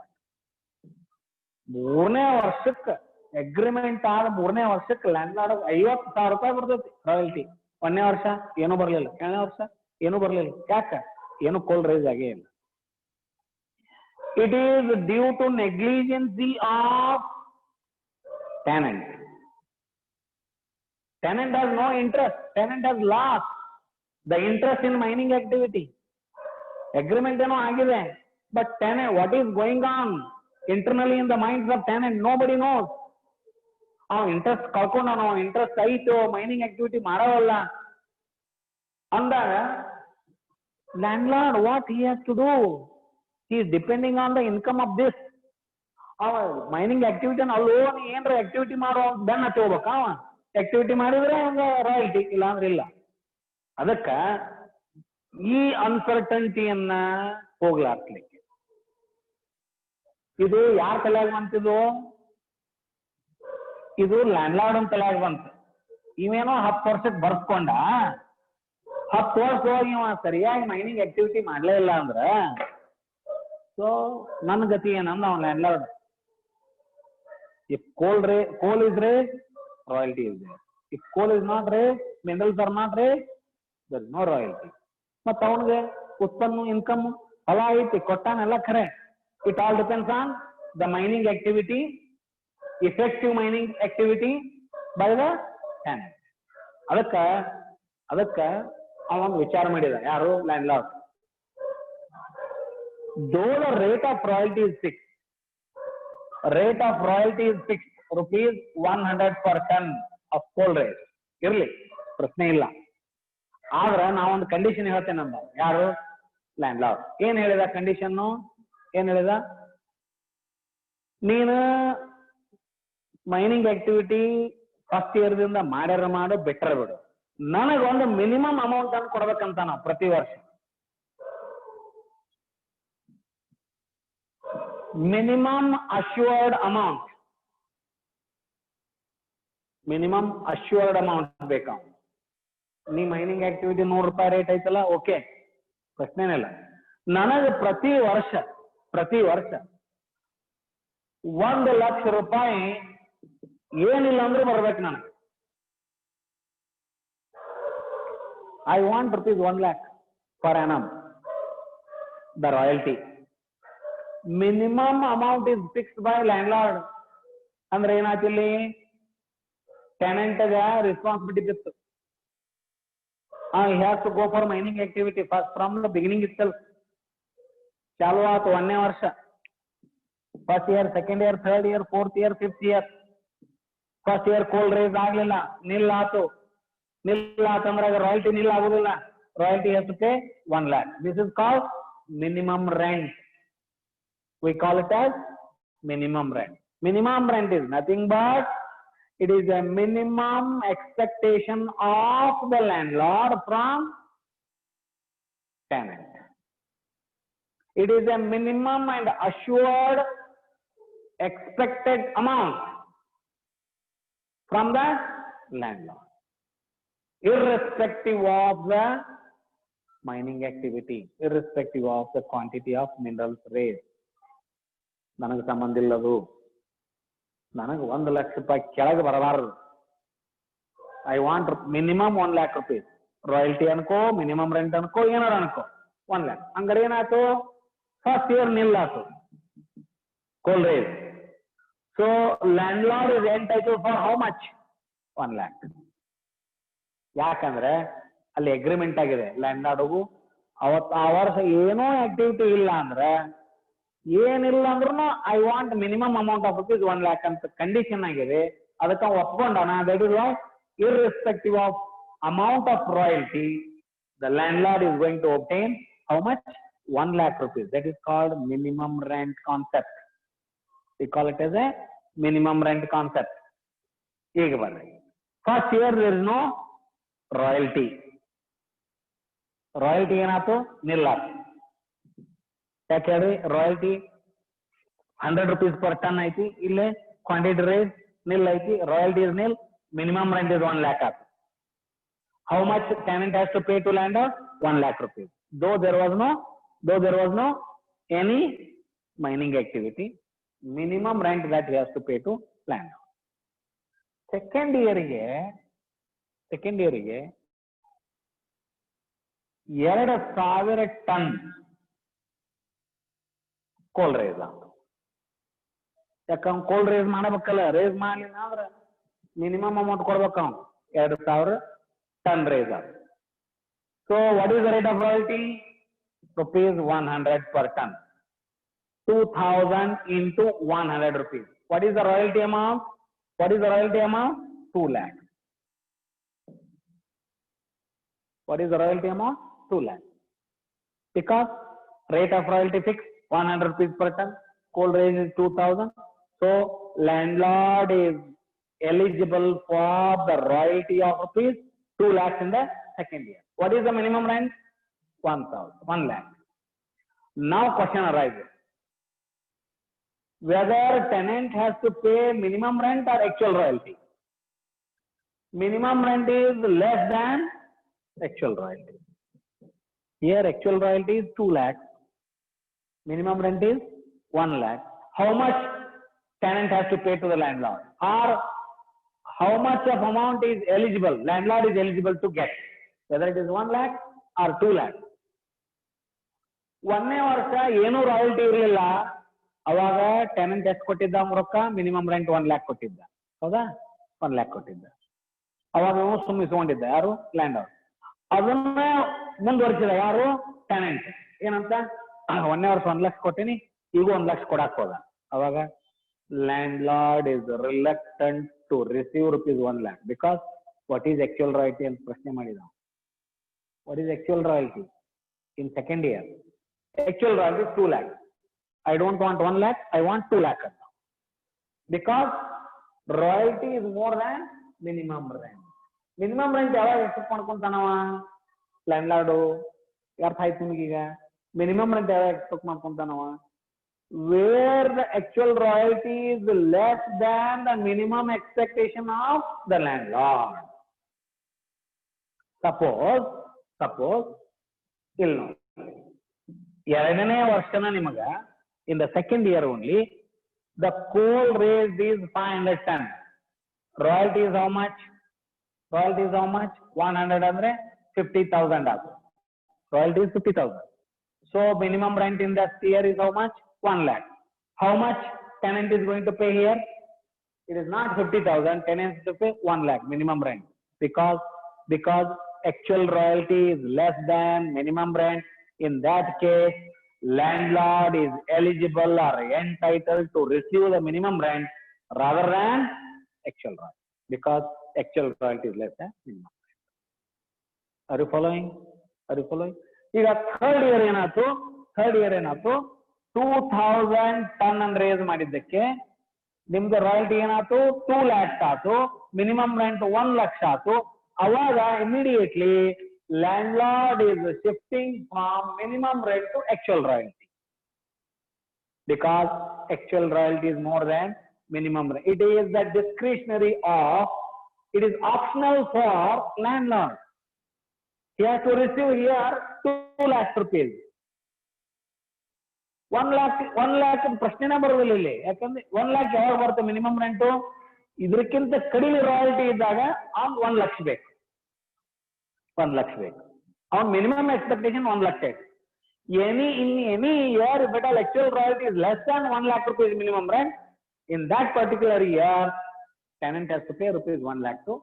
3ನೇ ವರ್ಷಕ್ಕೆ ಅಗ್ರಿಮೆಂಟ್ ಆದ 3ನೇ ವರ್ಷಕ್ಕೆ ಲ್ಯಾಂಡ್ಲಾರ್ಡ್ 50,000 ರೂಪಾಯಿ ಬರ್ತೈತಿ ರಾಯಲ್ಟಿ. 1ನೇ ವರ್ಷ ಏನೂ ಬರ್ಲಿಲ್ಲ, 2ನೇ ವರ್ಷ ಏನೂ ಬರ್ಲಿಲ್ಲ. ಯಾಕ? ಏನು ಕೋಲ್ ರೇಸ್ ಆಗೇ ಇಲ್ಲ. It is due to negligency of tenant. Tenant has no interest. Tenant has lost the interest in mining activity. Agreement ಏನೋ ಆಗಿದೆ, But tenant, what is going on internally in the minds of tenant, nobody knows. Interest ಕಳ್ಕೊಂಡ interest ಐತು mining activity ಮಾಡವಲ್ಲ ಅಂದಾಗ landlord what he has to do, he is depending on the income of this. ಅವ mining activity ಅಲ್ಲೋ ನೀ ಏನ್ರ activity ಮಾಡೋ ಬೆನ್ನ ಹತ್ಕೋಬೇಕ. ಅವ ಆಕ್ಟಿವಿಟಿ ಮಾಡಿದ್ರೆ ಅವಂಗ ರಾಯಲ್ಟಿ, ಇಲ್ಲ ಅಂದ್ರೆ ಇಲ್ಲ. ಅದಕ್ಕ ಈ ಅನ್ಸರ್ಟನ್ಟಿಯನ್ನ ಹೋಗ್ಲಾಕ್ಲಿಕ್ಕೆ ಇದು ಯಾರ ತಲೆಯಾಗ ಬಂತಿದ್ದು? ಇದು ಲ್ಯಾಂಡ್ಲಾರ್ಡ್ ಅಂತ ತಲೆಯಾಗ ಬಂತು. ಇವೇನೋ 10 ವರ್ಷಕ್ಕೆ ಬರ್ಸ್ಕೊಂಡ, 10 ವರ್ಷ ಹೋಗಿ ಇವ ಸರಿಯಾಗಿ ಮೈನಿಂಗ್ ಆಕ್ಟಿವಿಟಿ ಮಾಡ್ಲೇ ಇಲ್ಲ ಅಂದ್ರ ಸೊ ನನ್ನ ಗತಿ ಏನಂದ ಅವನ್ landlord. If coal is raised, royalty is there. If coal is not raised, minerals are not raised, there is no royalty. ಮತ್ತ ಅವನಿಗೆ ಉತ್ಪನ್ನ ಇನ್ಕಮ್ ಹೊಲ ಐತಿ ಕೊಟ್ಟಾನೆಲ್ಲ ಖರೆ. It all depends on the mining activity, effective mining activity by the tenant. ಅದಕ್ಕ ಅವನು ವಿಚಾರ ಮಾಡಿದ, ಯಾರು? Landlord. Though the rate of royalty is fixed, rupees 100 per ton of coal raised. ಇರ್ಲಿ, ಪ್ರಶ್ನೆ ಇಲ್ಲ. ಆದ್ರ ನಾವೊಂದು ಕಂಡೀಷನ್ ಹೇಳ್ತೇನೆ ಅಂದ. ಯಾರು? ಲ್ಯಾಂಡ್ಲಾರ್ಡ್. ಏನ್ ಹೇಳಿದ ಕಂಡೀಷನ್? ಏನ್ ಹೇಳಿದ? ನೀನು ಮೈನಿಂಗ್ ಆಕ್ಟಿವಿಟಿ ಫಸ್ಟ್ ಇಯರ್ ದಿಂದ ಮಾಡ್ಯಾರ ಮಾಡು, ಬೆಟರ್ ಬಿಡು, ನನಗೊಂದು ಮಿನಿಮಮ್ ಅಮೌಂಟ್ ಅನ್ನು ಕೊಡ್ಬೇಕಂತ ನಾವು ಪ್ರತಿ ವರ್ಷ. ಮಿನಿಮಮ್ ಅಶ್ಯೂರ್ಡ್ ಅಮೌಂಟ್, ಬೇಕಾ? ನೀ ಮೈನಿಂಗ್ ಆಕ್ಟಿವಿಟಿ 100 ರೂಪಾಯಿ ರೇಟ್ ಐತಲ್ಲ, ಓಕೆ, ಪ್ರಶ್ನೆನಿಲ್ಲ. ನನಗೆ ಪ್ರತಿ ವರ್ಷ 1 ಲಕ್ಷ ರೂಪಾಯಿ ಏನಿಲ್ಲ ಅಂದ್ರೆ ಬರ್ಬೇಕು ನನಗೆ. I want rupees 1 lakh per annum the royalty. Minimum amount is fixed by landlord. ಅಂದ್ರೆ ಏನಾಯ್ತಿಲ್ಲಿ? ಟೆನೆಂಟ್ ರೆಸ್ಪಾನ್ಸಿಬಿಲಿಟಿ ಬಿತ್ತು. he has to go for mining activity first from the beginning itself. ಚಾಲು ಆತು 1ನೇ ವರ್ಷ, first year, second year, third year, fourth year, fifth year. First year ಕೋಲ್ race ಆಗ್ಲಿಲ್ಲ, ನಿಲ್ಲಾತಂದ್ರೆ royalty ನಿಲ್ ಆಗುದಿಲ್ಲ. Royalty has to pay 1 lakh. This is called minimum rent. We call it as minimum rent. Minimum rent is nothing but it is a minimum expectation of the landlord from tenant. It is a minimum and assured expected amount from the landlord, irrespective of the mining activity, irrespective of the quantity of minerals raised. ನನಗೆ ಸಂಬಂಧ ಇಲ್ಲದು. ನನಗೆ 1 ಲಕ್ಷ ರೂಪಾಯಿ ಕೆಳಗೆ ಬರಬಾರದು. I want minimum 1 lakh rupees. Royalty ಅನ್ಕೋ, minimum rent ಅನ್ಕೋ, ಏನಾರ ಅನ್ಕೋ, 1 lakh. ಹಂಗಾರೆ ಏನಾಯ್ತು? ಫಸ್ಟ್ ಇಯರ್ ನಿಲ್ಲಾತು coal raise. So landlord is entitled for how much? 1 lakh. ಯಾಕಂದ್ರೆ ಅಲ್ಲಿ ಅಗ್ರಿಮೆಂಟ್ ಆಗಿದೆ ಲ್ಯಾಂಡ್ಲಾರ್ಡ್ಗೂ. ಅವತ್ತು ಆ ವರ್ಷ ಏನೋ ಆಕ್ಟಿವಿಟಿ ಇಲ್ಲ ಅಂದ್ರೆ, ಏನಿಲ್ಲ ಅಂದ್ರೂ I want minimum amount of rupees 1 lakh ಅಂತ ಕಂಡೀಷನ್ ಆಗಿದೆ. ಅದಕ್ಕೆ ಒಪ್ಕೊಂಡಾನ. That is why irrespective of amount of royalty, the landlord is going to obtain how much? 1 lakh rupees. That is called minimum rent concept. We call it as a minimum rent concept. ಈಗ ಬರ್ರಿ, first year there is no royalty. Royalty ಏನಾಯ್ತು? ನಿಲ್ಲಾತು. ಯಾಕೆ ಹೇಳ್ರಿ? Royalty 100 rupees per ton ಐತಿ, ಇಲ್ಲೇ quantity raise nil ಐತಿ, royalty is nil, minimum rent is 1 lakh. How much tenant has to pay to landlord? 1 lakh rupees. Though there was no any mining activity, minimum rent that he has to pay to landlord. Second year ಗೆ 2,000 ton ಕೋಲ್ race ಆಗ. ಯಾಕಂದ್ರೆ ಕೋಲ್ race ಮಾಡಬೇಕಲ್ಲ, race ಮಾಡಲಿಲ್ಲ ಅಂದ್ರೆ minimum amount ಕೊಡ್ಬೇಕು. 2,000 ton race ಆಗ. So what is the rate of royalty? rupees 100 per ton. 2,000 into 100 rupees. What is the royalty amount? What is the royalty amount? 2 lakh. What is the royalty amount? 2 lakh. Because rate of royalty fixed 100 rupees per ton. Coal range is 2,000. So landlord is eligible for the royalty of rupees 2 lakhs in the second year. What is the minimum rent? 1 lakh. Now question arises. Whether tenant has to pay minimum rent or actual royalty. Minimum rent is less than actual royalty. Here actual royalty is 2 lakhs. Minimum rent is 1 lakh. How much tenant has to pay to the landlord? Or how much of amount is eligible? Landlord is eligible to get. Whether it is 1 lakh or 2 lakh. 1ನೇ ವರ್ಷ ಏನೂ royalty ಇರಲಿಲ್ಲ. ಅವಾಗ tenant ಎಷ್ಟು ಕೊಟ್ಟಿದ್ದ ರೊಕ್ಕ? Minimum rent 1 lakh ಕೊಟ್ಟಿದ್ದ. ಹೌದಾ? 1 lakh ಕೊಟ್ಟಿದ್ದ. ಅವಾಗ ಸುಮ್ಮಿಸ್ಕೊಂಡಿದ್ದ ಯಾರು? ಲ್ಯಾಂಡ್. ಅದನ್ನ ಮುಂದುವರಿಸಿದ ಯಾರು? ಟೆನೆಂಟ್. ಏನಂತ? 1ನೇ ವರ್ಷ 1 ಲಕ್ಷ ಕೊಟ್ಟಿನಿ, ಈಗ 1 ಲಕ್ಷ ಕೊಡಾಕ್ ಹೋದ. ಅವಾಗ landlord is reluctant to receive rupees 1 lakh because what is actual royalty ಅಂತ ಪ್ರಶ್ನೆ ಮಾಡಿದ. What is actual royalty in second year? Actual royalty is 2 lakh. I don't want 1 lakh, I want 2 lakh. Because royalty is more than minimum rent. Minimum rent ಯಾವಾಗ accept ಮಾಡ್ಕೊಂತಾನವ ಲ್ಯಾಂಡ್ಲಾರ್ಡು? ಅರ್ಥ ಆಯ್ತು ನಿಮಗೀಗ? Minimum rent ಯಾವಾಗ accept ಮಾಡ್ಕೊಂತಾನವ? Where the actual royalty is less than the minimum expectation of the landlord. Suppose ಇಲ್ಲಿ ನೋಡಿ, 2ನೇ ವರ್ಷನ ನಿಮಗ in the second year only the coal raised is 500 ton. Royalty is how much? Royalty is how much? 100 ಅಂದ್ರೆ 50,000 ಆಗುತ್ತೆ. Royalty is 50,000. So minimum rent in that year is how much? 1 lakh. How much tenant is going to pay here? It is not 50,000. Tenant is to pay 1 lakh minimum rent because actual royalty is less than minimum rent. In that case, landlord is eligible or entitled to receive the minimum rent rather than actual royalty because actual royalty is less than minimum rent. Are you following? ಈಗ third year ಏನಾಯ್ತು? 2,000 ton ಅನ್ನು race ಮಾಡಿದ್ದಕ್ಕೆ ನಿಮ್ದು royalty ಏನಾಯ್ತು? 2 lakhs ಆಯ್ತು. Minimum rent 1 lakh ಆಯ್ತು. ಅವಾಗ immediately landlord is shifting from minimum rent to actual royalty because actual royalty is more than minimum rent. It is the discretionary of, it is optional for landlord. He has to receive here 2 lakhs rupees. 1 lakh ಪ್ರಶ್ನೆನೇ ಬರೋದಿಲ್ಲ ಇಲ್ಲಿ. ಯಾಕಂದ್ರೆ 1 lakh ಯಾವಾಗ ಬರುತ್ತೆ minimum rent? ಇದಕ್ಕಿಂತ ಕಡಿಮೆ royalty ಇದ್ದಾಗ ಅವ್ನು 1 ಲಕ್ಷ ಬೇಕು. 1 ಲಕ್ಷ ಬೇಕು. ಅವನ್ ಮಿನಿಮಮ್ ಎಕ್ಸ್ಪೆಕ್ಟೇಷನ್ 1 ಲಕ್ಷ ಬೇಕು. in any year if at all actual royalty is less than 1 lakh rupees minimum rent, in that particular year tenant has to pay rupees 1 lakh to.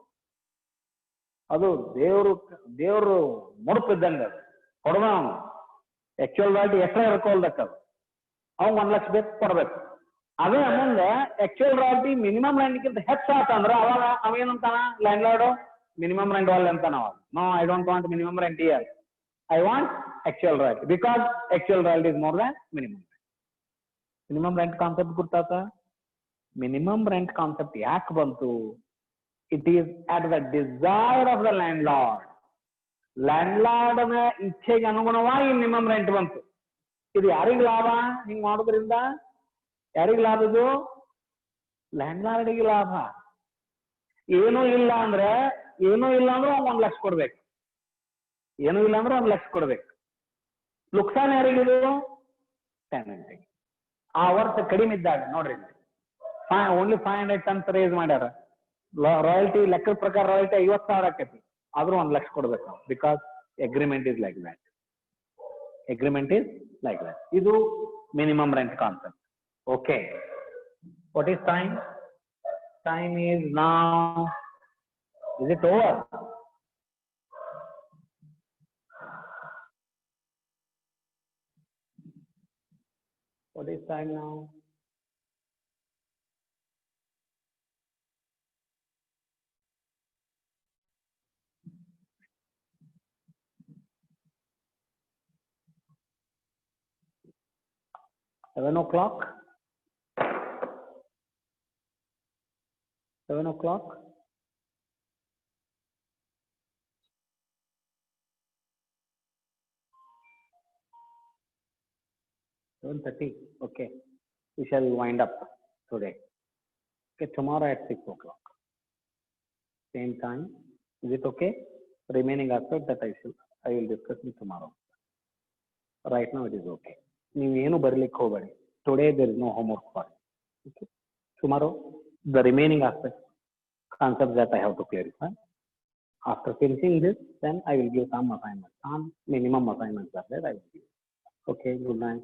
ಅದು ದೇವರು ಮುಡುಪಿದ್ದಂಗೆ ಕೊಡೋಣ. ಅವನು ಆಕ್ಚುಯಲ್ ರಾಯಲ್ಟಿ ಎಷ್ಟೇ ಇರ್ಕೊಳ್ಬೇಕದು ಅವ್ನು 1 ಲಕ್ಷ ಬೇಕು ಕೊಡ್ಬೇಕು. ಅದೇ ಮುಂದೆ ಆಕ್ಚುಯಲ್ ರಾಯಲ್ಟಿ ಮಿನಿಮಮ್ ರೆಂಟ್ಗಿಂತ ಹೆಚ್ಚಾತಂದ್ರೆ ಅವಾಗ ಅವೇನಂತಾನ ಲ್ಯಾಂಡ್ಲಾರ್ಡು? minimum rent all antana. No, I don't want minimum rent here. I want actual rent because actual rent is more than minimum rent. Minimum rent concept gurtata? Minimum rent concept yak bantu? It is at the desire of the landlord. Landlord na ಇಚ್ಛೆಗೆ ಅನುಗುಣವಾಗಿ minimum rent bantu. ಇದು ಯಾರಿಗೆ ಲಾಭ? ಹಿಂಗ್ ಮಾಡೋದ್ರಿಂದ ಯಾರಿಗೆ ಲಾಭ? ಇದು ಲ್ಯಾಂಡ್ಲಾರ್ಡ್ಗೆ ಲಾಭ. ಏನೂ ಇಲ್ಲ ಅಂದ್ರೆ 1 ಲಕ್ಷ ಕೊಡ್ಬೇಕು. ಏನೂ ಇಲ್ಲ ಅಂದ್ರೆ 1 ಲಕ್ಷ ಕೊಡ್ಬೇಕು. ನುಕ್ಸಾನ್ ಯಾರಿಗಿದು? ಟೆನೆಂಟ್ಗೆ. ಆ ವರ್ಷ ಕಡಿಮೆ ಇದ್ದಾಗ ನೋಡ್ರಿ ಓನ್ಲಿ 500 ಟನ್ಸ್ ರೇಸ್ ಮಾಡ್ಯಾರ. ರಾಯಲ್ಟಿ ಲೆಕ್ಕದ ಪ್ರಕಾರ ರಾಯಲ್ಟಿ 50,000 ಆಕೈತಿ. ಆದ್ರೂ 1 ಲಕ್ಷ ಕೊಡ್ಬೇಕು ನಾವು because agreement is like that. ಇದು minimum rent concept. Okay, what is time? Time is now. Is it over? What is time now? Seven o'clock? 7 o'clock? $7:30. Okay. We shall wind up today. Okay, tomorrow at 6 o'clock. Same time. Is it okay? Remaining aspect that I will discuss in tomorrow. Right now it is okay. ನೀವೇನು ಬರಲಿಕ್ಕೆ ಹೋಗಬೇಡಿ. Today there is no homework for you. Okay. Tomorrow the remaining aspects, concepts that I have to clarify. After finishing this, then I will give some assignments. Some minimum assignments are there. I will give. Okay. Good night.